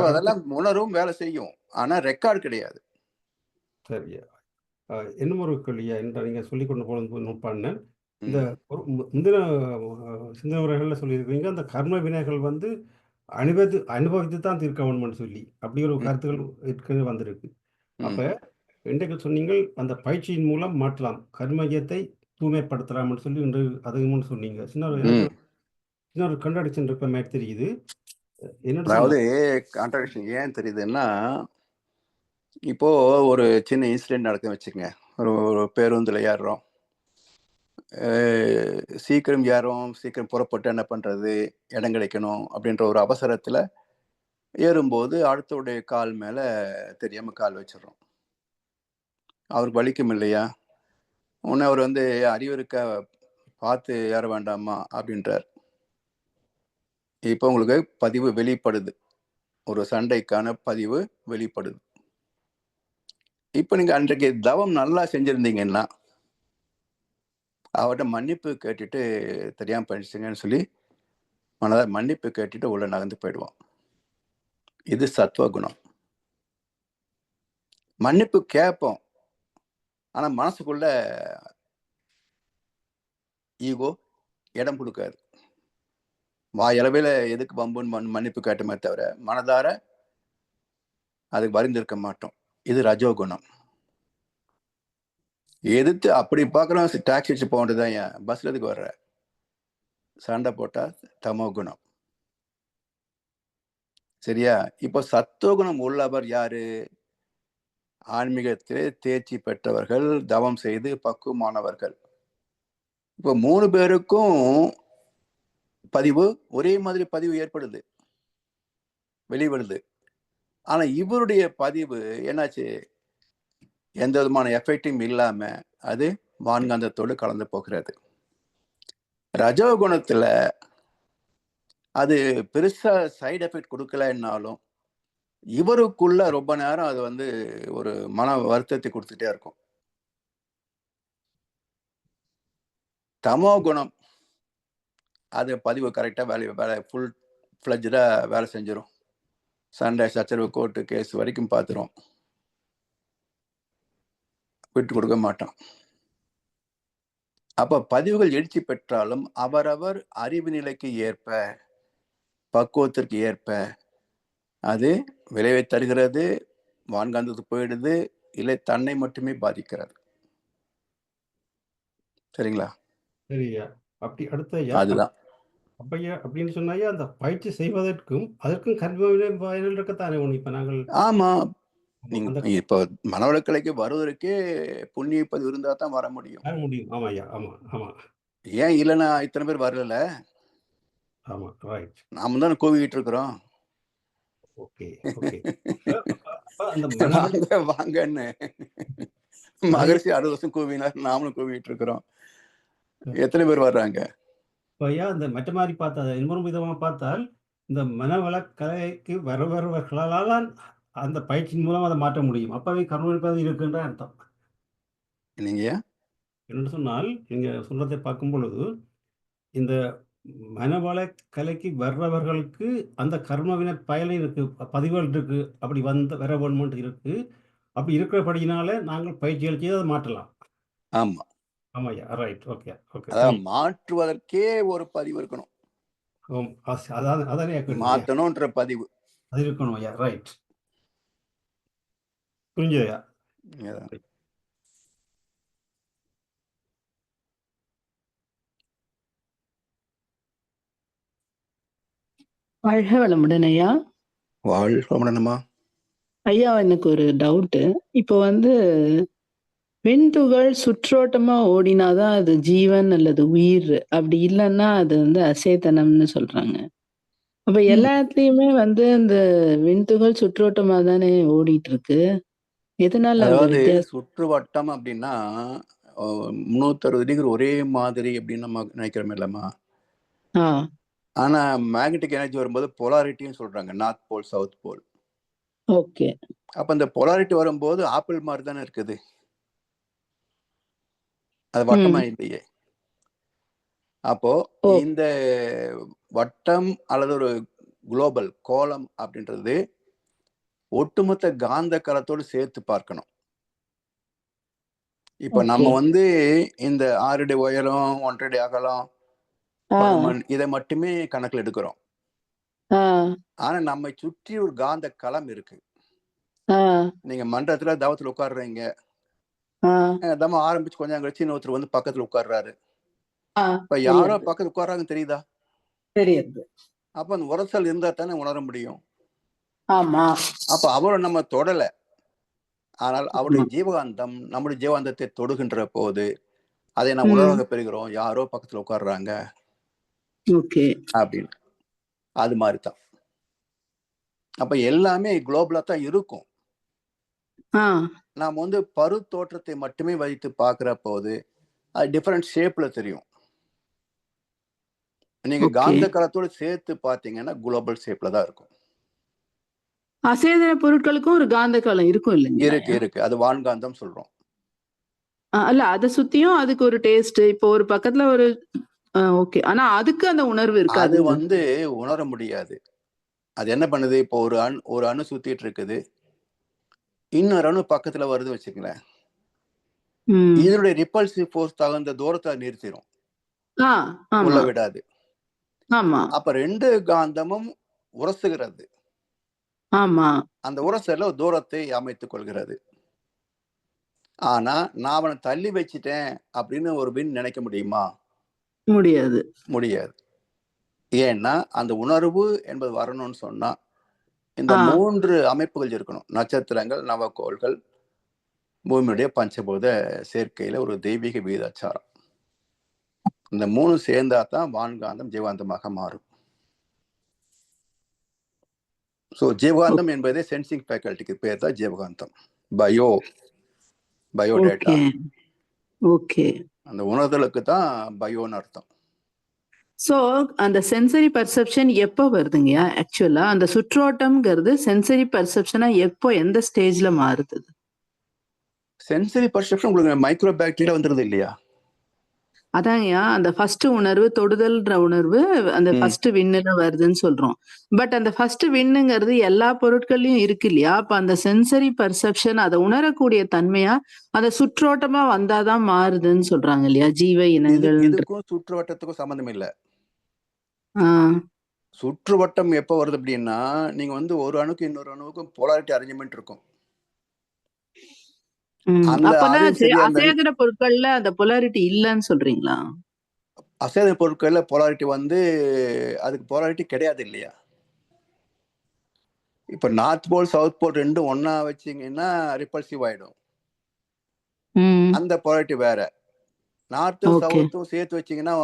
அதெல்லாம் உணர்வும் வேலை செய்யும், ஆனா ரெக்கார்டு கிடையாது. சரியா. இன்னும் ஒரு கேள்வியா என்ற நீங்க சொல்லிக் கொண்டு போன பண்ணேன். இந்த முந்தின சிந்தனைகளில் சொல்லியிருக்கீங்க அந்த கர்ம வினைகள் வந்து அனுபவித்து தான் தீர்க்க வேணும்னு சொல்லி அப்படி ஒரு கருத்துக்கள் ஏற்கனவே வந்திருக்கு. அப்ப இன்றைக்கு சொன்னீங்கள் அந்த பயிற்சியின் மூலம் மாற்றலாம், கர்மயத்தை தூய்மைப்படுத்தலாம்னு சொல்லி இன்று அதையும் சொன்னீங்க. சின்ன ஒரு கண்டாடிக்ஷன் இருக்க மாதிரி தெரியுது. அதாவது கான்ட்ராடிக்ஷன் ஏன் தெரியுதுன்னா, இப்போ ஒரு சின்ன இன்சிடென்ட் நடக்குன்னு வச்சுக்கோங்க. ஒரு பேருந்துல ஏறுறோம், சீக்கிரம் ஏறும், சீக்கிரம் புறப்பட்டு என்ன பண்றது, இடம் கிடைக்கணும் அப்படின்ற ஒரு அவசரத்துல ஏறும்போது அடுத்தவுடைய கால் மேல தெரியாம கால் வச்சிடறோம். அவருக்கு வலிக்கும் இல்லையா? உடனே அவர் வந்து அறிவு இருக்க, பார்த்து ஏற வேண்டாமா அப்படின்றார். இப்போ உங்களுக்கு பதிவு வெளிப்படுது, ஒரு சண்டைக்கான பதிவு வெளிப்படுது. இப்போ நீங்க அன்றைக்கு தவம் நல்லா செஞ்சிருந்தீங்கன்னா அவர்கிட்ட மன்னிப்பு கேட்டுட்டு தெரியாம பண்ணிச்சுங்கன்னு சொல்லி மனதார மன்னிப்பு கேட்டுட்டு உள்ள நகர்ந்து போயிடுவோம். இது சத்துவகுணம். மன்னிப்பு கேட்போம், ஆனா மனசுக்குள்ள ஈகோ இடம் கொடுக்காது. வாயளவில் எதுக்கு பம்புன்னு மன்னிப்பு கேட்டமே தவிர மனதார அதுக்கு வருந்திருக்க மாட்டோம். இது ரஜோகுணம். எதிர்த்து அப்படி பார்க்குறோம், டாக்ஸி வச்சு போக வேண்டியதான், ஏன் பஸ்ல எதுக்கு வர்ற, சண்டை போட்டா தமோ குணம். சரியா? இப்போ சத்துவகுணம் உள்ளவர் யாரு? ஆன்மீகத்திலே தேர்ச்சி பெற்றவர்கள், தவம் செய்து பக்குவமானவர்கள். இப்போ 3 பேருக்கும் பதிவு ஒரே மாதிரி பதிவு ஏற்படுது, வெளிவருது. ஆனா இவருடைய பதிவு என்னாச்சு, எந்த விதமான எஃபெக்டும் இல்லாம அது வான்காந்தத்தோடு கலந்து போகிறது. ரஜோகுணத்துல அது பெருசா சைடு எஃபெக்ட் கொடுக்கலன்னாலும் இவருக்குள்ள ரொம்ப நேரம் அது வந்து ஒரு மன வருத்தத்தை கொடுத்துட்டே இருக்கும். தமோ குணம் அது பதிவு கரெக்டா வேலை ஃபுல் ஃப்ளட்ஜா வேலை செஞ்சிடும். சண்டை சச்சரவு கோர்ட்டு கேஸ் வரைக்கும் பார்த்துரும், விட்டு கொடுக்க மாட்டோம். அப்ப பதிவுகள் எழுச்சி பெற்றாலும் அவரவர் அறிவு நிலைக்கு ஏற்ப, பக்குவத்திற்கு ஏற்ப அது விளைவை தருகிறது, வான்காந்தத்துக்கு போயிடுது, இல்லை தன்னை மட்டுமே பாதிக்கிறது. சரிங்களா? சரியா. அப்படி அடுத்த அதுதான் அப்பையா அப்படின்னு சொன்னாயே அந்த பயிற்சி செய்வதற்கும் அதற்கும் கர்ம பயனில் இருக்கத்தானே ஒன்று. இப்ப நாங்கள் ஆமா, நீங்க இப்போ மனவளக்கலைக்கு வருவதற்கே புண்ணிய பதிவு இருந்தா தான் வர முடியும். முடியும். ஆமாய்யா. ஆமா ஆமா. ஏன் இல்லைன்னா இத்தனை பேர் வரல? ஆமா. ரைட். நாம தானே கூவிக்கிட்டு இருக்கிறோம். Okay, okay. அப்ப அந்த மன வாங்க வாங்கன்னு மகரிஷி 60 வருஷம் கூவினார், நாமளும் கூவிட்டு இருக்கிறோம். எத்தனை பேர் வர்றாங்க? ஐயா அந்த மற்ற மாரி பார்த்தா இன்னொரு விதமா பார்த்தால், இந்த மனவள கலைக்கு வருபவர்களால் தான் அந்த பயிற்சியின் மூலம் அத மாற்ற முடியும். அப்பவே கருவிப்பது இருக்குன்ற அர்த்தம். நீங்கயா? என்னென்று சொன்னால், நீங்க சொல்றதை பார்க்கும் பொழுது, இந்த மனவள கலைக்கு வர்றவர்களுக்கு அந்த கர்மவின பயன் இருக்கு. பதிவுகள் இருக்கு. அப்படி வர வேணும்ன்ட்டு இருக்கு. அப்படி இருக்கிறபடியினால நாங்கள் பயிற்சிகள் செய்து அதை மாற்றலாம். ஆமா. ஆமாய்யா. ரைட். Okay, okay. அதாவது மாற்றுவதற்கே ஒரு பதிவு இருக்கணும். அதானே மாத்தணும்ன்ற பதிவு. அது இருக்கணும் ஐயா. ரைட். புரிஞ்சுதுயா. அதான். வாழ்க வளமுடன் ஐயா. வாழ்க வளமுடன்மா. ஐயா எனக்கு ஒரு டவுட்டு. இப்போ விண்துகள் சுற்றோட்டமா ஓடினாதான் அது ஜீவன் அல்லது உயிர். அப்படி இல்லைன்னா அது அசேதனம்னு சொல்றாங்க. அப்ப எல்லா இடத்துலயுமே இந்த விண்துகள் சுற்றோட்டமா தானே ஓடிட்டு இருக்கு. எதனால அந்த அதாவது வித்தியாசம்? சுற்றுவட்டம் அப்படின்னா 360 டிகிரி ஒரே மாதிரி அப்படின்னு நம்ம நினைக்கிறோம் இல்லம்மா. ஆ. ஆனா மேக்னெட்டிக் எனர்ஜி வரும்போது பொலாரிட்டின்னு சொல்றாங்க. North pole, south pole. Okay. அப்ப இந்த பொலாரிட்டி வரும்போது ஆப்பிள் மாதிரி தானே இருக்குது. அது வட்டமா இல்லையே. அப்போ இந்த வட்டம் அல்லது ஒரு குளோபல் கோலம் அப்படின்றது ஒட்டுமொத்த காந்த களத்தோடு சேர்த்து பார்க்கணும். இப்ப நம்ம இந்த 6 அடி உயரம், 1.5 அடி அகலம், பருமன் இதை மட்டுமே கணக்கில் எடுக்கிறோம். ஆனா நம்மை சுற்றி ஒரு காந்த களம் இருக்கு. நீங்க மன்றத்துல தவத்துல உட்கார்றீங்க. தவம் ஆரம்பிச்சு கொஞ்சம் கழிச்சு இன்னொருத்தர் வந்து பக்கத்துல உட்கார்றாரு. இப்ப யாரோ பக்கத்துல உட்கார்றாங்க தெரியுதா? தெரியுது. அப்ப அந்த உரசல் இருந்தா தானே உணர முடியும். ஆமா. அப்ப அவரை நம்ம தொடல. ஆனால் அவருடைய ஜீவகாந்தம் நம்முடைய ஜீவகாந்தத்தை தொடுகின்ற போது அதை நாம் உணர்வாக பெறுகிறோம். யாரோ பக்கத்துல உட்கார்றாங்க அப்படின்னு. அது மாதிரிதான். அப்ப எல்லாமே குளோபலா தான் இருக்கும். நாம் பரு தோற்றத்தை மட்டுமே வைத்து பார்க்கிற போது அது டிஃபரெண்ட் ஷேப்ல தெரியும். நீங்க காந்த களத்தோடு சேர்த்து பார்த்தீங்கன்னா குளோபல் ஷேப்ல தான் இருக்கும். அசேதன பொருட்களுக்கும் ஒரு காந்த களம் இருக்கும் இல்லைங்க? இருக்கு. அது வான்காந்தம் சொல்றோம். அல்ல அதை சுத்தியும் அதுக்கு ஒரு டேஸ்ட். இப்போ ஒரு பக்கத்துல ஒரு ஓகே. ஆனா அதுக்கு அந்த உணர்வு இருக்காது. அது உணர முடியாது. அது என்ன பண்ணுது? இப்போ ஒரு அணு சுத்திட்டு இருக்குது. இன்னொரு அணு பக்கத்துல வருது வச்சுக்கங்களேன். இதனுடைய ரிப்பல்சிவ் ஃபோர்ஸ் தகுந்த தூரத்தை நிறுத்திடும். உள்ள விடாது. அப்ப 2 காந்தமும் உரசுகிறது. அந்த உரசல தூரத்தை அமைத்துக் கொள்கிறது. ஆனா நான் அவனை தள்ளி வச்சிட்டேன் அப்படின்னு ஒரு விண் நினைக்க முடியுமா? முடியாது. ஏன்னா அந்த உணர்வு என்பது வரணும்னு சொன்னா இந்த 3 அமைப்புகள் இருக்கணும். நட்சத்திரங்கள், நவக்கோள்கள், பூமியுடைய பஞ்சபூத சேர்க்கையில ஒரு தெய்வீக விகிதாச்சாரம். இந்த 3 சேர்ந்தா தான் வான்காந்தம் ஜீவாந்தமாக மாறும். சோ ஜீவகாந்தம் என்பதே சென்சிங் ஃபேக்கல்ட்டிக்கு பேர் தான் ஜீவகாந்தம். பயோடேட்டா. அந்த உணர்தலுக்கு தான் பயோன்னு அர்த்தம். சோ அந்த சென்சரி பர்செப்ஷன் எப்போ வருதுங்கயா? ஆக்சுவலா அந்த சுற்றோட்டம்ங்கிறது சென்சரி பர்செப்ஷனா எப்போ எந்த ஸ்டேஜ்ல மாறுது? சென்சரி பர்செப்ஷன் உங்களுக்கு மைக்ரோ பாக்டீரியா வந்துருது இல்லையா? அதாங்கயா அந்த ஃபர்ஸ்ட் உணர்வு, தொடுதல்ன்ற உணர்வு அந்த ஃபர்ஸ்ட் விண்ணுல வருதுன்னு சொல்றோம். பட் அந்த ஃபர்ஸ்ட் விண்ணுங்கிறது எல்லா பொருட்கள்லயும் இருக்கு இல்லையா? அப்ப அந்த சென்சரி பர்செப்ஷன் அதை உணரக்கூடிய தன்மையா அந்த சுற்றோட்டமா வந்தாதான் மாறுதுன்னு சொல்றாங்க இல்லையா? ஜீவ இனங்கள். இதுக்கும் சுற்றுவட்டத்துக்கும் சம்பந்தம் இல்ல. சுற்றுவட்டம் எப்ப வருது அப்படின்னா நீங்க ஒரு அணுக்கு இன்னொரு அணுவுக்கும் போலாரிட்டி அரேஞ்ச்மெண்ட் இருக்கும். அசேதன பொருட்கள்ல அந்த போலாரிட்டி இல்லன்னு சொல்றீங்களா? அசேதன பொருட்கள்ல போலாரிட்டி அதுக்கு போலாரிட்டி கிடையாது இல்லையா? இப்ப நார்த் போல், சவுத் போல் ரெண்டும் ஒன்னா வச்சீங்கன்னா ரிப்பல்சிவ் ஆயிடும். அந்த போலாரிட்டி வேற. நார்த்தும் சவுத்தும் சேர்த்து வச்சீங்கன்னா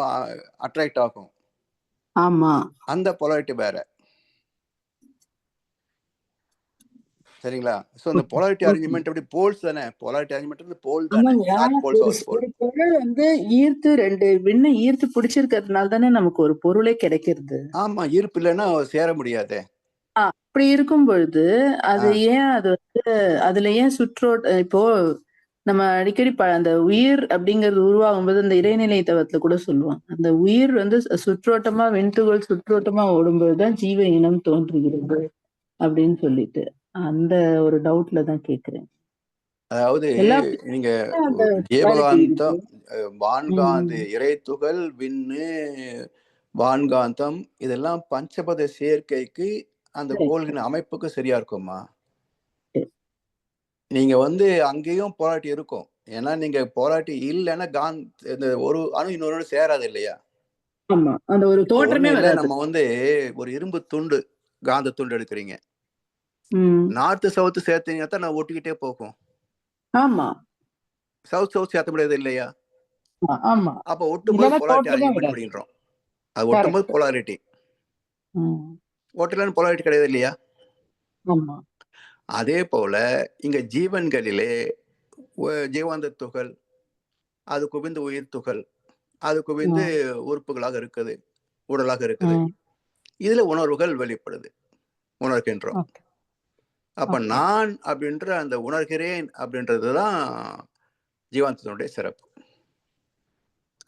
அட்ராக்ட் ஆகும். ஆமா. அந்த polarity வேற. சரிங்களா? ஸோ அந்த ஓகே. polarity okay. arrangement எப்படி போல்ஸ் தானே. polarity arrangement வந்து போல் தானே. ஆமாங்க. நார்த் போல், ஒரு சவுத் போல். ஒரு பொருள் வந்து ஈர்த்து 2 விண்ண ஈர்த்து பிடிச்சிருக்கிறதுனால தானே நமக்கு ஒரு பொருளே கிடைக்கிறது. ஆமா, ஈர்ப்பு இல்லைன்னா சேர முடியாதே. அப்படி இருக்கும் பொழுது அது ஆ. ஏன் அது வந்து அதுல ஏன் இப்போ நம்ம அடிக்கடி அந்த உயிர் அப்படிங்கிறது உருவாகும்போது அந்த இறைநிலை தவத்துல கூட சொல்லுவாங்க. அந்த உயிர் வந்து சுற்றோட்டமா விண்துகள் சுற்றோட்டமா ஓடும்போதுதான் ஜீவ இனம் தோன்றுகிறது அப்படின்னு சொல்லிட்டு அந்த ஒரு டவுட்ல தான் கேக்குறேன். அதாவது எல்லா நீங்க அந்த ஜீவகாந்தம், ம். வான்காந்து, இறைத்துகள், விண்ணு, வான்காந்தம் இதெல்லாம் பஞ்சபத சேர்க்கைக்கு அந்த சரி, கோள்களின் அமைப்புக்கு சரியா இருக்குமா? சரி. நீங்க வந்து அங்கேயும் போராட்டி இருக்கும். ஏன்னா நீங்க போராட்டி இல்லைன்னா இந்த ஒரு அணு இன்னொரு சேராது இல்லையா? ஆமா. அந்த ஒரு இப்போ ஒண்ணும் தோற்றமே இல்ல, வராது. நம்ம வந்து ஒரு இரும்பு துண்டு, காந்த துண்டு எடுக்கிறீங்க. ம். நார்த் சவுத் சேர்த்தீங்கன்னா தான் நான் ஒட்டிக்கிட்டே போகும். ஆமா. சவுத் சேர்த்த முடியாது இல்லையா? ஆமா. அப்ப ஒட்டும்போது இல்லன்னா போலாரிட்டி தோற்றமே அரேஞ்ச்மெண்ட் வராது. அப்படின்றோம். அது ஒட்டும்போது கரெக்ட். போலாரிட்டி. ம். ஒட்டலன்னு போலாரிட்டி கிடையாது இல்லையா? ஆமா. அதே போல இங்க ஜீவன்களிலே ஜீவாந்த துகள், அது குவிந்து உயிர் துகள், அது குவிந்து உறுப்புகளாக இருக்குது, உடலாக இருக்குது. ம். இதுல உணர்வுகள் வெளிப்படுது, உணர்கின்றோம். ஓகே. அப்ப ஓகே. நான் அப்படின்ற அந்த உணர்கிறேன் அப்படின்றதுதான் ஜீவாந்தத்தினுடைய சிறப்பு.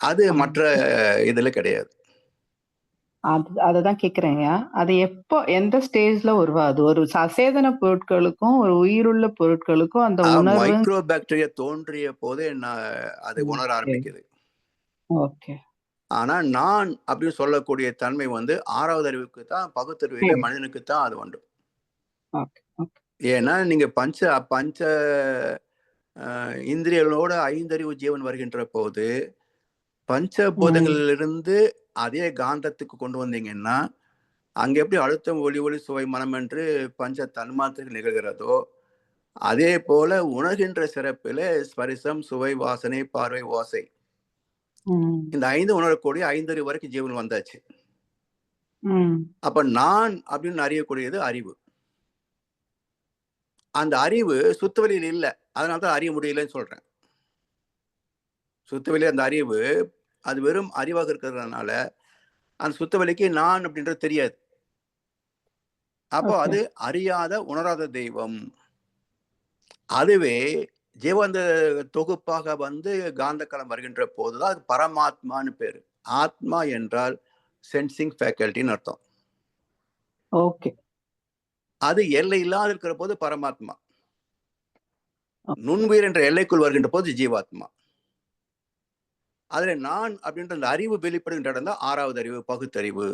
அது மற்ற இதுல கிடையாது. அததான் கேக்குறேங்க. அது எப்போ எந்த ஸ்டேஜ்ல உருவாகுது? ஒரு அசேதன பொருட்களுக்கும், ஒரு உயிருள்ள பொருட்களுக்கும் அந்த உணர்வு மைக்ரோ பாக்டீரியா தோன்றிய போதே அது உணர ஆரம்பிக்குது. ஓகே. ஆனா நான் அப்படின்னு சொல்லக்கூடிய தன்மை வந்து 6வது அறிவுக்கு தான், பகுத்தறிவில மனிதனுக்கு தான் அது உண்டு. ஓகே. ஓகே. ஏன்னா நீங்க பஞ்ச இந்திரியங்களோட 5 ஜீவன் வருகின்ற போது பஞ்சபூதங்களிலிருந்து அதே காந்தத்துக்கு கொண்டு வந்தீங்கன்னா, அங்க எப்படி அழுத்தம், ஒளி, சுவை, மனம் என்று பஞ்ச தன்மாத்திரைகள் நிகழ்கிறதோ, அதே போல உணர்கின்ற சிறப்பில ஸ்பரிசம், சுவை, வாசனை, பார்வை, ஓசை, இந்த 5 உணரக்கூடிய 5 வரைக்கும் ஜீவன் வந்தாச்சு. அப்ப நான் அப்படின்னு அறியக்கூடியது அறிவு. அந்த அறிவு சுத்தவெளியில் இல்ல, அதனாலதான் அறிய முடியலன்னு சொல்றேன். சுத்தவெளி அந்த அறிவு அது வெறும் அறிவாக இருக்கிறதுனால அந்த சுத்தவெளிக்கு நான் அப்படின்றது தெரியாது. அப்போ அது அறியாத உணராத தெய்வம். அதுவே ஜீவந்த தொகுப்பாக வந்து காந்தக்களம் வருகின்ற போதுதான் அது பரமாத்மான்னு பேரு. ஆத்மா என்றால் சென்சிங் ஃபேக்கல்ட்டின்னு அர்த்தம். ஓகே. அது எல்லை இல்லாத இருக்கிற போது பரமாத்மா. நுண்ணுயிர் என்ற எல்லைக்குள் வருகின்ற போது ஜீவாத்மா. அதுல நான் அப்படின்ற அந்த அறிவு வெளிப்படுகின்ற இடம் தான் 6வது அறிவு, பகுத்தறிவு.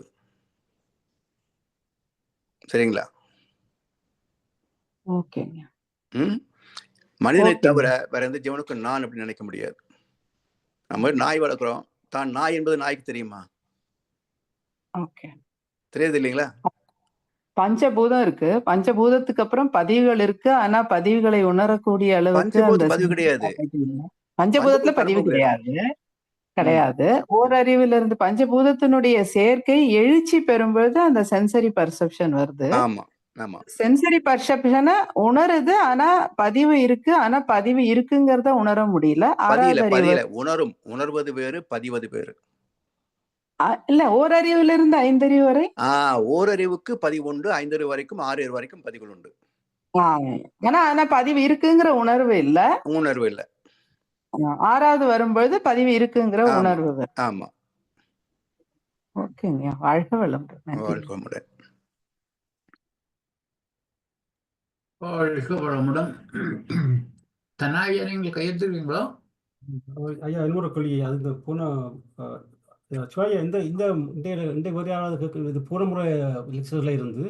சரிங்களா? ஓகேங்க. மனிதனை தவிர வேற எந்த ஜீவனுக்கும் நான் அப்படின்னு நினைக்க முடியாது. நம்ம நாய் வளர்க்குறோம், தான் நாய் என்பது நாய்க்கு தெரியுமா? ஓகே. தெரியாது இல்லைங்களா? பஞ்சபூதம் இருக்கு. பஞ்சபூதத்துக்கு அப்புறம் பதிவுகள் இருக்கு. ஆனா பதிவுகளை உணரக்கூடிய அளவுக்கு பஞ்சபூதத்துக்கு பதிவு கிடையாது. பஞ்சபூதத்துல பதிவு கிடையாது. ஓரறிவிலிருந்து பஞ்சபூதத்தினுடைய சேர்க்கை எழுச்சி பெறும்பொழுது அந்த சென்சரி பர்செப்ஷன் வருது. ஆமா, ஆமா. சென்சரி பர்செப்ஷனை உணருது. ஆனா பதிவு இருக்கு. ஆனா பதிவு இருக்குங்கிறத உணர முடியல. பதியல. உணர்வது வேறு, பதிவது வேறு. இல்ல ஓரறிவிலிருந்து 5 அறிவு வரை. ஓரறிவுக்கு பதிவு உண்டு, 5 அறிவு வரைக்கும், 6 அறிவு வரைக்கும் பதிவுகள் உண்டு. ஆனா பதிவு இருக்குங்கிற உணர்வு இல்ல. உணர்வு இல்ல. 6வது வரும்பொழுது பதிவு இருக்குங்கிற உணர்வு. ஆமா. ஓகேங்க. வாழ்க வளமுடன். வாழ்க வளமுடன். வாழ்க வளமுடன். தனாயா நீங்க கையெழுத்துறீங்களா? ஐயா இன்னொரு கேள்வி. அது போன சிவாயா இந்த வரையாவது இது போன முறை லெக்சர்ல இருந்து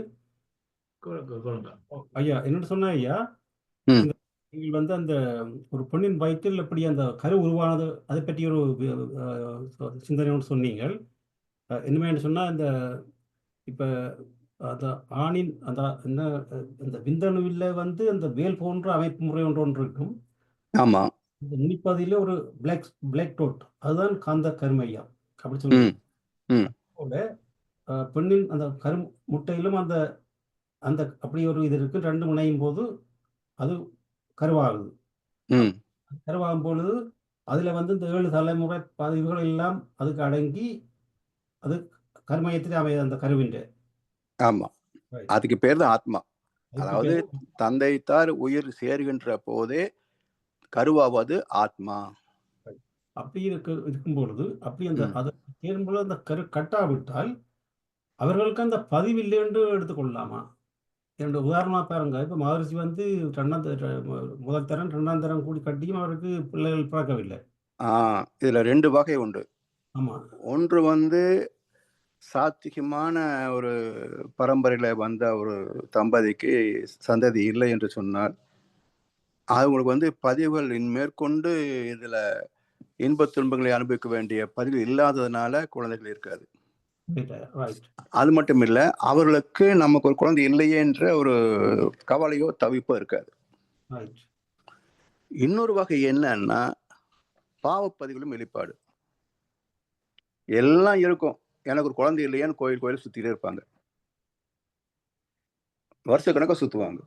ஐயா என்னன்னு சொன்னா ஐயா, நீங்கள் வந்து அந்த ஒரு பெண்ணின் வயிற்றில் எப்படி அந்த கரு உருவானது அதை பற்றி ஒரு சிந்தனையோடு சொன்னீங்கள். என்னமே சொன்னா இந்த இப்ப அந்த ஆணின் அந்த என்ன அந்த விந்தணுவில் வந்து அந்த வேல் போன்ற அமைப்பு முறை ஒன்று இருக்கும். ஆமா. இந்த நுனிப்பதில ஒரு பிளாக் டோட், அதுதான் காந்த கருமையா அப்படி சொல்லுங்க. பெண்ணின் அந்த முட்டையிலும் அந்த அந்த அப்படி ஒரு இது இருக்கு. 2 இணையும் போது அது கருவாகுது. ம் கருவாகும் பொழுது அதுல வந்து இந்த 7 தலைமுறை பதிவுகள் எல்லாம் அதுக்கு அடங்கி அது கருமையத்தில் அமைய அந்த கருவின்ற. ஆமா, அதுக்கு பேர் தான் ஆத்மா. அதாவது தந்தை தார் உயிர் சேர்கின்ற போதே கருவாவது ஆத்மா. அப்படி இருக்கும் பொழுது அப்படி அந்த அதை சேரும்போது அந்த கரு கட்டாவிட்டால் அவர்களுக்கு அந்த பதிவு இல்லை என்று எடுத்துக்கொள்ளலாமா? என்னோட உதாரணமா பாருங்க, இப்ப மகரிஷி வந்து முதல் தரம் 2ஆம் தரம் கூடி கட்டியும் அவருக்கு பிள்ளைகள் பிறக்கவில்லை. இதுல 2 வகை உண்டு. ஆமா. ஒன்று வந்து சாத்விகமான ஒரு பரம்பரையில வந்த ஒரு தம்பதிக்கு சந்ததி இல்லை என்று சொன்னால் அவங்களுக்கு வந்து பதிவுகள் மேற்கொண்டு இதுல இன்பத் துன்பங்களை அனுபவிக்க வேண்டிய பதிவு இல்லாததுனால குழந்தைகள் இருக்காது. அது மட்டும் இல்ல, அவர்களுக்கு நமக்கு ஒரு குழந்தை இல்லையே என்ற ஒரு கவலையோ தவிப்போ இருக்காது. இன்னொரு வகை என்னன்னா பாவப்பதிவுகளும் வெளிப்பாடு. எல்லாம் இருக்கும், எனக்கு ஒரு குழந்தை இல்லையான்னு கோயில் சுத்திட்டே இருப்பாங்க, வருஷ கணக்கா சுத்துவாங்க,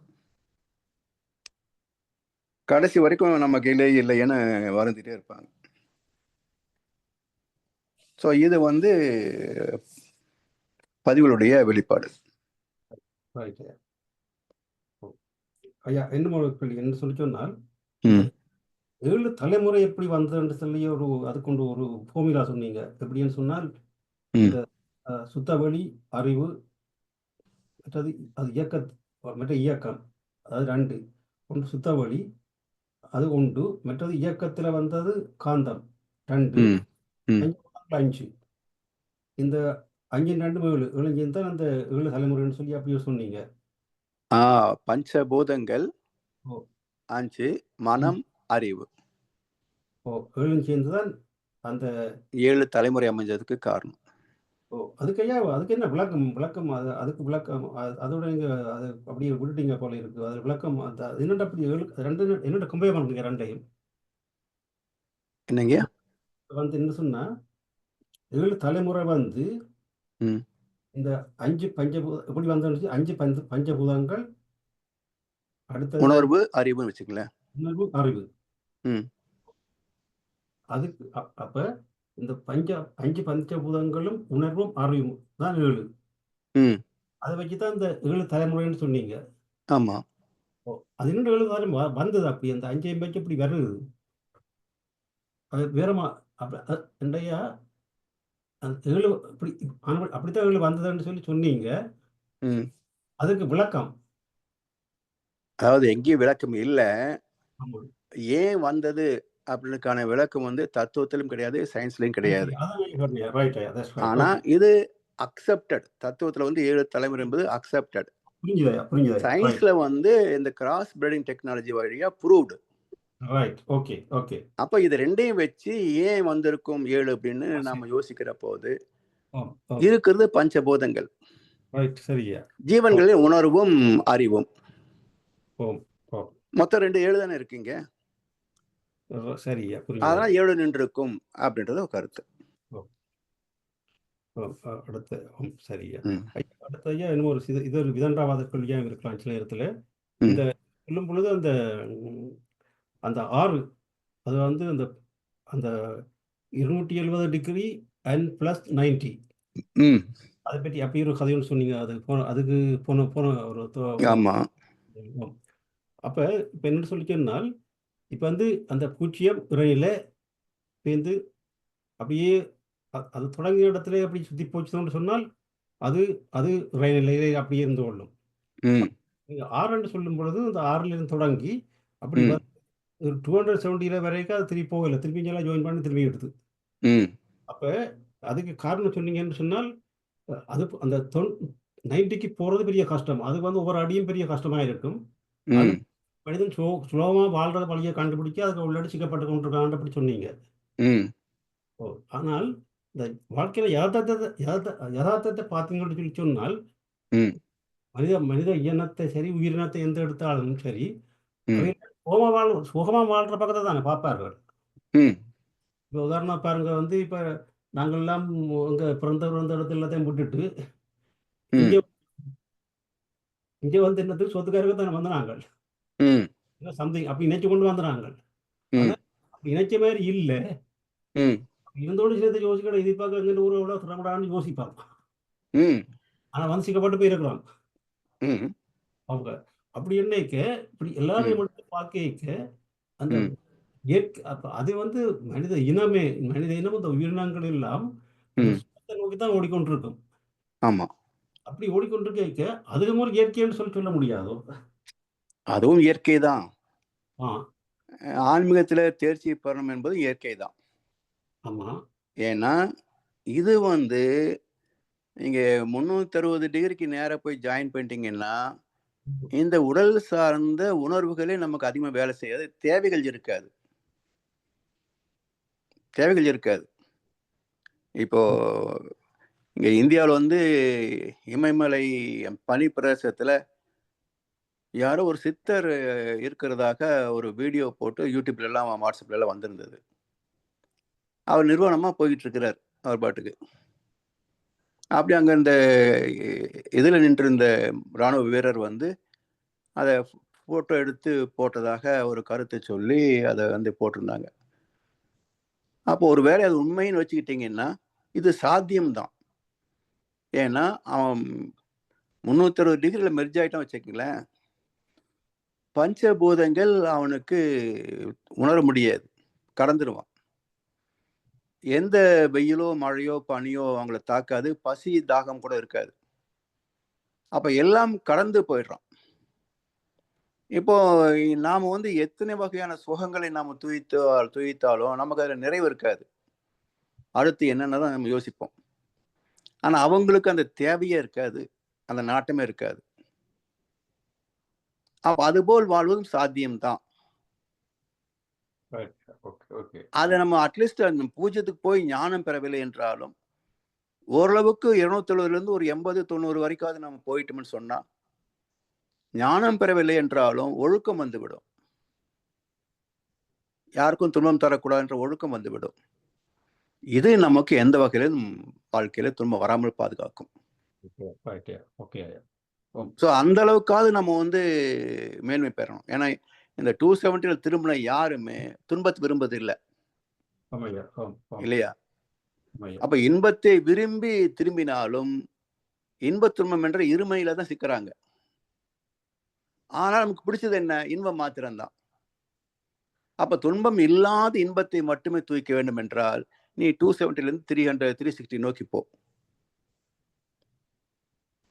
கடைசி வரைக்கும் நமக்கு இல்லைன்னு வருந்திட்டே இருப்பாங்க. ஸோ இது வந்து பதிவுகளுடைய வெளிப்பாடு. ஐயா, என்ன சொல்லி சொன்னால் 7 தலைமுறை எப்படி வந்ததுன்னு சொல்லி அதுக்கொண்டு ஒரு ஃபார்முலா சொன்னீங்க. எப்படின்னு சொன்னால் இந்த சுத்தவெளி அறிவு, மற்றது அது இயக்கம், அதாவது 2. ஒன்று சுத்தவெளி, அது உண்டு. மற்றது இயக்கத்தில் வந்தது காந்தம் 2. 5. இந்த 5 2 7 தான் அந்த 7 தலைமுறைன்னு சொல்லி அப்படியே சொன்னீங்க. பஞ்சபூதங்கள் 5, மனம், அறிவு 7 சேர்ந்துதான் அந்த 7 தலைமுறை அமைஞ்சதுக்கு காரணம். அதுக்கு என்ன விளக்கம் அதுக்கு விளக்கம் அதோட நீங்க அதை அப்படியே விட்டுட்டீங்க போல இருக்கு. அது விளக்கம் அந்த என்னோட அப்படி 2 என்னோட கம்பேர் பண்ணுங்க 2ஐயும். என்னங்க வந்து என்ன சொன்னா 7 தலைமுறை வந்து இந்த 5 எப்படி வந்து 5 பஞ்சபூதங்கள், அடுத்த உணர்வு, அறிவு வச்சுக்கல, உணர்வு, அறிவு. அதுக்கு அப்ப இந்த 5 பஞ்சபூதங்களும் உணர்வும் அறிவும் தான் 7. அதை வச்சுதான் இந்த 7 தலைமுறைன்னு சொன்னீங்க. ஆமா, அது இன்னும் 7 தலைமுறை வந்தது. அப்படி அந்த 5 வச்சு இப்படி வருது. அது வேறமா என்னையா அந்த 7 அப்படித்தான் 7 வந்ததுன்னு சொல்லி சொன்னீங்க. அதுக்கு விளக்கம், அதாவது எங்கேயும் விளக்கம் இல்ல. ஏன் வந்தது அப்படின்னுக்கான விளக்கம் வந்து தத்துவத்திலும் கிடையாது, சயின்ஸ்லயும் கிடையாது. ஆனா இது அக்செப்டட். தத்துவத்துல வந்து 7 தலைமுறை என்பது அக்செப்டட். சயின்ஸ்ல வந்து இந்த கிராஸ் பிரீடிங் டெக்னாலஜி வழியா ப்ரூவ்டு. அப்ப இது 2ஐயும் வச்சு ஏன் வந்திருக்கும் 7 அப்படின்னு நாம யோசிக்கிற போது இருக்கிறது பஞ்சபூதங்கள், ஜீவன்களில் உணர்வும் அறிவும். மொத்தம் 2 7 தானே இருக்குங்க. அதனால 7 நின்று இருக்கும் அப்படின்றது ஒரு கருத்து. சரியா. அடுத்த ஐயா இன்னும் இது ஒரு விதண்டாவாத கொள்கையா இருக்கலாம் சில இடத்துல. இந்த சொல்லும் பொழுது அந்த 6 அது வந்து அந்த 270 டிகிரி and plus 90 அதை பற்றி அப்படி ஒரு கதைன்னு சொன்னீங்க. அதுக்கு போன ஒரு அப்ப இப்ப என்ன சொல்லிச்சோம்னால் இப்ப வந்து அந்த பூச்சியம் இறையில சேர்ந்து அப்படியே அது தொடங்கிய இடத்துல அப்படி சுத்தி போச்சுன்னு சொன்னால் அது இறைநிலையிலே அப்படியே இருந்து கொள்ளும். 6 சொல்லும் பொழுது அந்த 6 தொடங்கி அப்படி 270 வரைக்கும் அது திருப்பி போகல, திருப்பி எல்லாம் ஜாயின் பண்ணி திரும்பி எடுத்து. அப்ப அதுக்கு காரணம் சொன்னீங்கன்னு சொன்னால் அது அந்த 90க்கு போறது பெரிய கஷ்டம். அது வந்து ஒவ்வொரு அடியும் பெரிய கஷ்டமா இருக்கும். மனிதன் சுலபமா வாழ்றத வழியை கண்டுபிடிக்க அதுக்கு உள்ளடி சிக்கப்பட்டு கொண்டிருக்காங்க அப்படி சொன்னீங்க. ஆனால் இந்த வாழ்க்கையில யதார்த்தத்தை பார்த்தீங்கன்னு சொல்லி சொன்னால் மனித இனத்தை சரி, உயிரினத்தை எந்த எடுத்தாலும் சரி, சுகமா வாழ்ற பக்கத்தை தானே பார்ப்பார்கள். இப்போ உதாரணமா பாருங்க, வந்து இப்ப நாங்கள்லாம் அங்க பிறந்த இடத்துல எல்லாத்தையும் விட்டுட்டு ம் இங்க இங்க வந்து என்னது சொத்துக்காரங்க தானே வந்து நாங்கள் ம் சம்திங் அப்படி இணைச்சு கொண்டு வந்து நாங்கள். ஆனா ம் அப்படி இணைச்ச மாதிரி இல்ல. ம் இருந்தோடு சேர்த்து யோசிக்கணும் எதிர்பார்க்க எங்கிட்ட ஊரை விட திறமடான்னு யோசிப்பாங்க. ம் ஆனா வஞ்சிக்கப்பட்டு போயிருக்கிறாங்க ம் அவங்க. அப்படி என்னைக்க இப்படி ம் எல்லாரையும் மட்டும் பார்க்க அந்த ம் அப்ப அது வந்து மனித இனம் இந்த உயிரினங்கள் எல்லாம் அந்த ம் சுத்தத்தை நோக்கி தான் ஓடிக்கொண்டிருக்கும். ஆமா, அப்படி ஓடிக்கொண்டிருக்க அதுக்கு ஒரு இயற்கைன்னு சொல்ல முடியாதோ? அதுவும் இயற்கை தான். ஆ ஆன்மீகத்துல தேர்ச்சி பெறணும் என்பது இயற்கை தான். ஆமா. ஏன்னா இது வந்து நீங்க 360 டிகிரிக்கு நேரா போய் ஜாயின் பண்ணிட்டீங்கன்னா இந்த உடல் சார்ந்த உணர்வுகளே நமக்கு அதிகமா வேலை செய்யாது. தேவைகள் இருக்காது. இப்போ இங்க இந்தியாவுல வந்து இமயமலை பனி பிரதேசத்துல யாரோ ஒரு சித்தர் இருக்கிறதாக ஒரு வீடியோ போட்டு யூடியூப்ல எல்லாம் வாட்ஸ்அப்ல எல்லாம் வந்திருந்தது. அவர் நிர்வாணமா போயிட்டு இருக்கிறார் அவர் பாட்டுக்கு. அப்படி அங்க இந்த இதுல நின்றிருந்த ராணுவ வீரர் வந்து அதை போட்டோ எடுத்து போட்டதாக ஒரு கருத்தை சொல்லி அதை வந்து போட்டிருந்தாங்க. அப்போ ஒரு வேளை அது உண்மைன்னு வச்சுக்கிட்டீங்கன்னா இது சாத்தியம்தான். ஏன்னா அவன் 360 டிகிரில மெர்ஜ் ஆயிட்டான் வச்சுக்கங்களேன், பஞ்சபூதங்கள் அவனுக்கு உணர முடியாது, கடந்துருவான். எந்த வெயிலோ மழையோ பனியோ அவங்கள தாக்காது, பசி தாகம் கூட இருக்காது. அப்ப எல்லாம் கடந்து போயிடுறான். இப்போ நாம வந்து எத்தனை வகையான சுகங்களை நாம துய்த்தாலும் நமக்கு அதுல நிறைவு இருக்காது. அடுத்து என்னன்னு நம்ம யோசிப்போம். ஆனா அவங்களுக்கு அந்த தேவையே இருக்காது, அந்த நாட்டமே இருக்காது. அப்ப அதுபோல் வாழ்வதும் சாத்தியம்தான். அதை நம்ம அட்லீஸ்ட் அந்த பூஜ்யத்துக்கு போய் ஞானம் பெறவில்லை என்றாலும் ஓரளவுக்கு 270 இருந்து ஒரு 80-90 வரைக்காவது நம்ம போயிட்டோம்னு சொன்னா, ஞானம் பெறவில்லை என்றாலும் ஒழுக்கம் வந்துவிடும். யாருக்கும் துன்பம் தரக்கூடாதுன்ற ஒழுக்கம் வந்துவிடும். இது நமக்கு எந்த வகையிலும் வாழ்க்கையில துன்பம் வராமல் பாதுகாக்கும். ஸோ அந்த அளவுக்காவது நம்ம வந்து மேன்மை பெறணும். ஏன்னா இந்த 270 திரும்பின யாருமே துன்பத்தை விரும்புவது இல்லை, இல்லையா? அப்ப இன்பத்தை விரும்பி திரும்பினாலும் இன்ப துன்பம் என்ற இருமையில தான் சிக்கிறாங்க. ஆனால் நமக்கு பிடிச்சது என்ன? இன்பம் மாத்திரம்தான். அப்ப துன்பம் இல்லாத இன்பத்தை மட்டுமே தூக்க வேண்டும் என்றால் நீ 270 இருந்து 300 360 நோக்கி போ.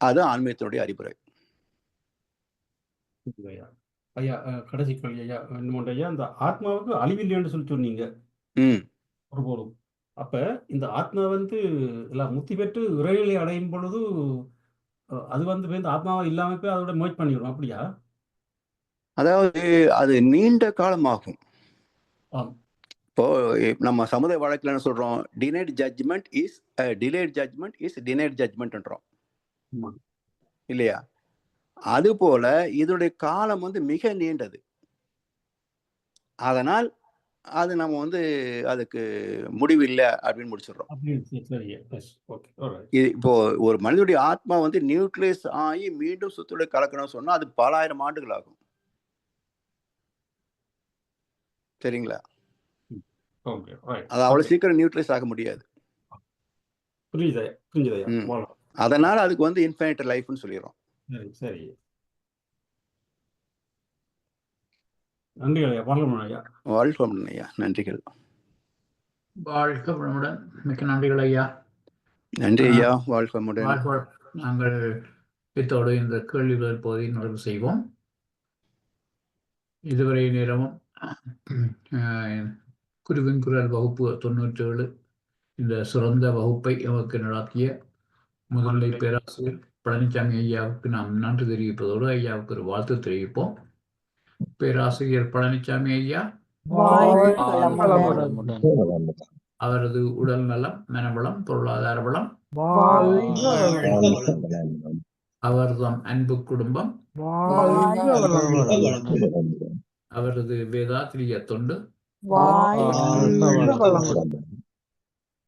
அது ஆன்மீகத்தினுடைய அறிவுரை. ஐயா கடைசி கேள்வி ஐயா, இன்னொன்று ஐயா, இந்த ஆத்மாவுக்கு அழிவில்லைன்னு சொல்லி சொன்னீங்க ஒருபோதும். அப்ப இந்த ஆத்மா வந்து எல்லாம் முத்தி பெற்று இறைநிலை அடையும் பொழுது அது வந்து இந்த ஆத்மாவை இல்லாம போய் அதோட மர்ஜ் பண்ணிடும், அப்படியா? அதாவது அது நீண்ட காலமாகும். ஆம். இப்போ நம்ம சமுதாய வழக்கில் என்ன சொல்றோம்? Denied judgement is delayed judgement is denied ஜட்ஜ்மெண்ட்ன்றோம், இல்லையா? அது போல இதனுடைய காலம் வந்து மிக நீண்டது. அதனால் அது நம்ம வந்து அதுக்கு முடிவில்லை அப்படின்னு முடிச்சிடுறோம். இப்போ ஒரு மனிதனுடைய ஆத்மா வந்து நியூக்ளியஸ் ஆகி மீண்டும் சுத்தோட கலக்கணும்னு சொன்னா அது பல ஆயிரம் ஆண்டுகள் ஆகும். சரிங்களா? அது அவ்வளவு சீக்கிரம் நியூட்ரலைஸ் ஆக முடியாது. அதனால அதுக்கு வந்து இன்ஃபைனைட் லைஃப்னு சொல்லிடுறோம். சரி, நன்றி ஐயா. வாழ்க வளமுடன் ஐயா. நன்றிகள். வாழ்க வளமுடன். மிக்க நன்றிகள் ஐயா. நன்றி ஐயா. வாழ்க வளமுடன். நாங்கள் இத்தோடு இந்த கேள்வி பதில் பகுதியை நிறைவு செய்வோம். இதுவரை நேரமும் குருவின் குரல் வகுப்பு 97 இந்த சிறந்த வகுப்பை எமக்கு நடத்திய முதல்நிலை பேராசிரியர் பழனிசாமி ஐயாவுக்கு நாம் நன்றி தெரிவிப்பதோடு ஐயாவுக்கு ஒரு வாழ்த்து தெரிவிப்போம். பேராசிரியர் பழனிசாமி ஐயா அவரது உடல் நலம், மனவளம், பொருளாதார வளம், அவர்தம் அன்பு குடும்பம், அவரது வேதாத்திரிய தொண்டு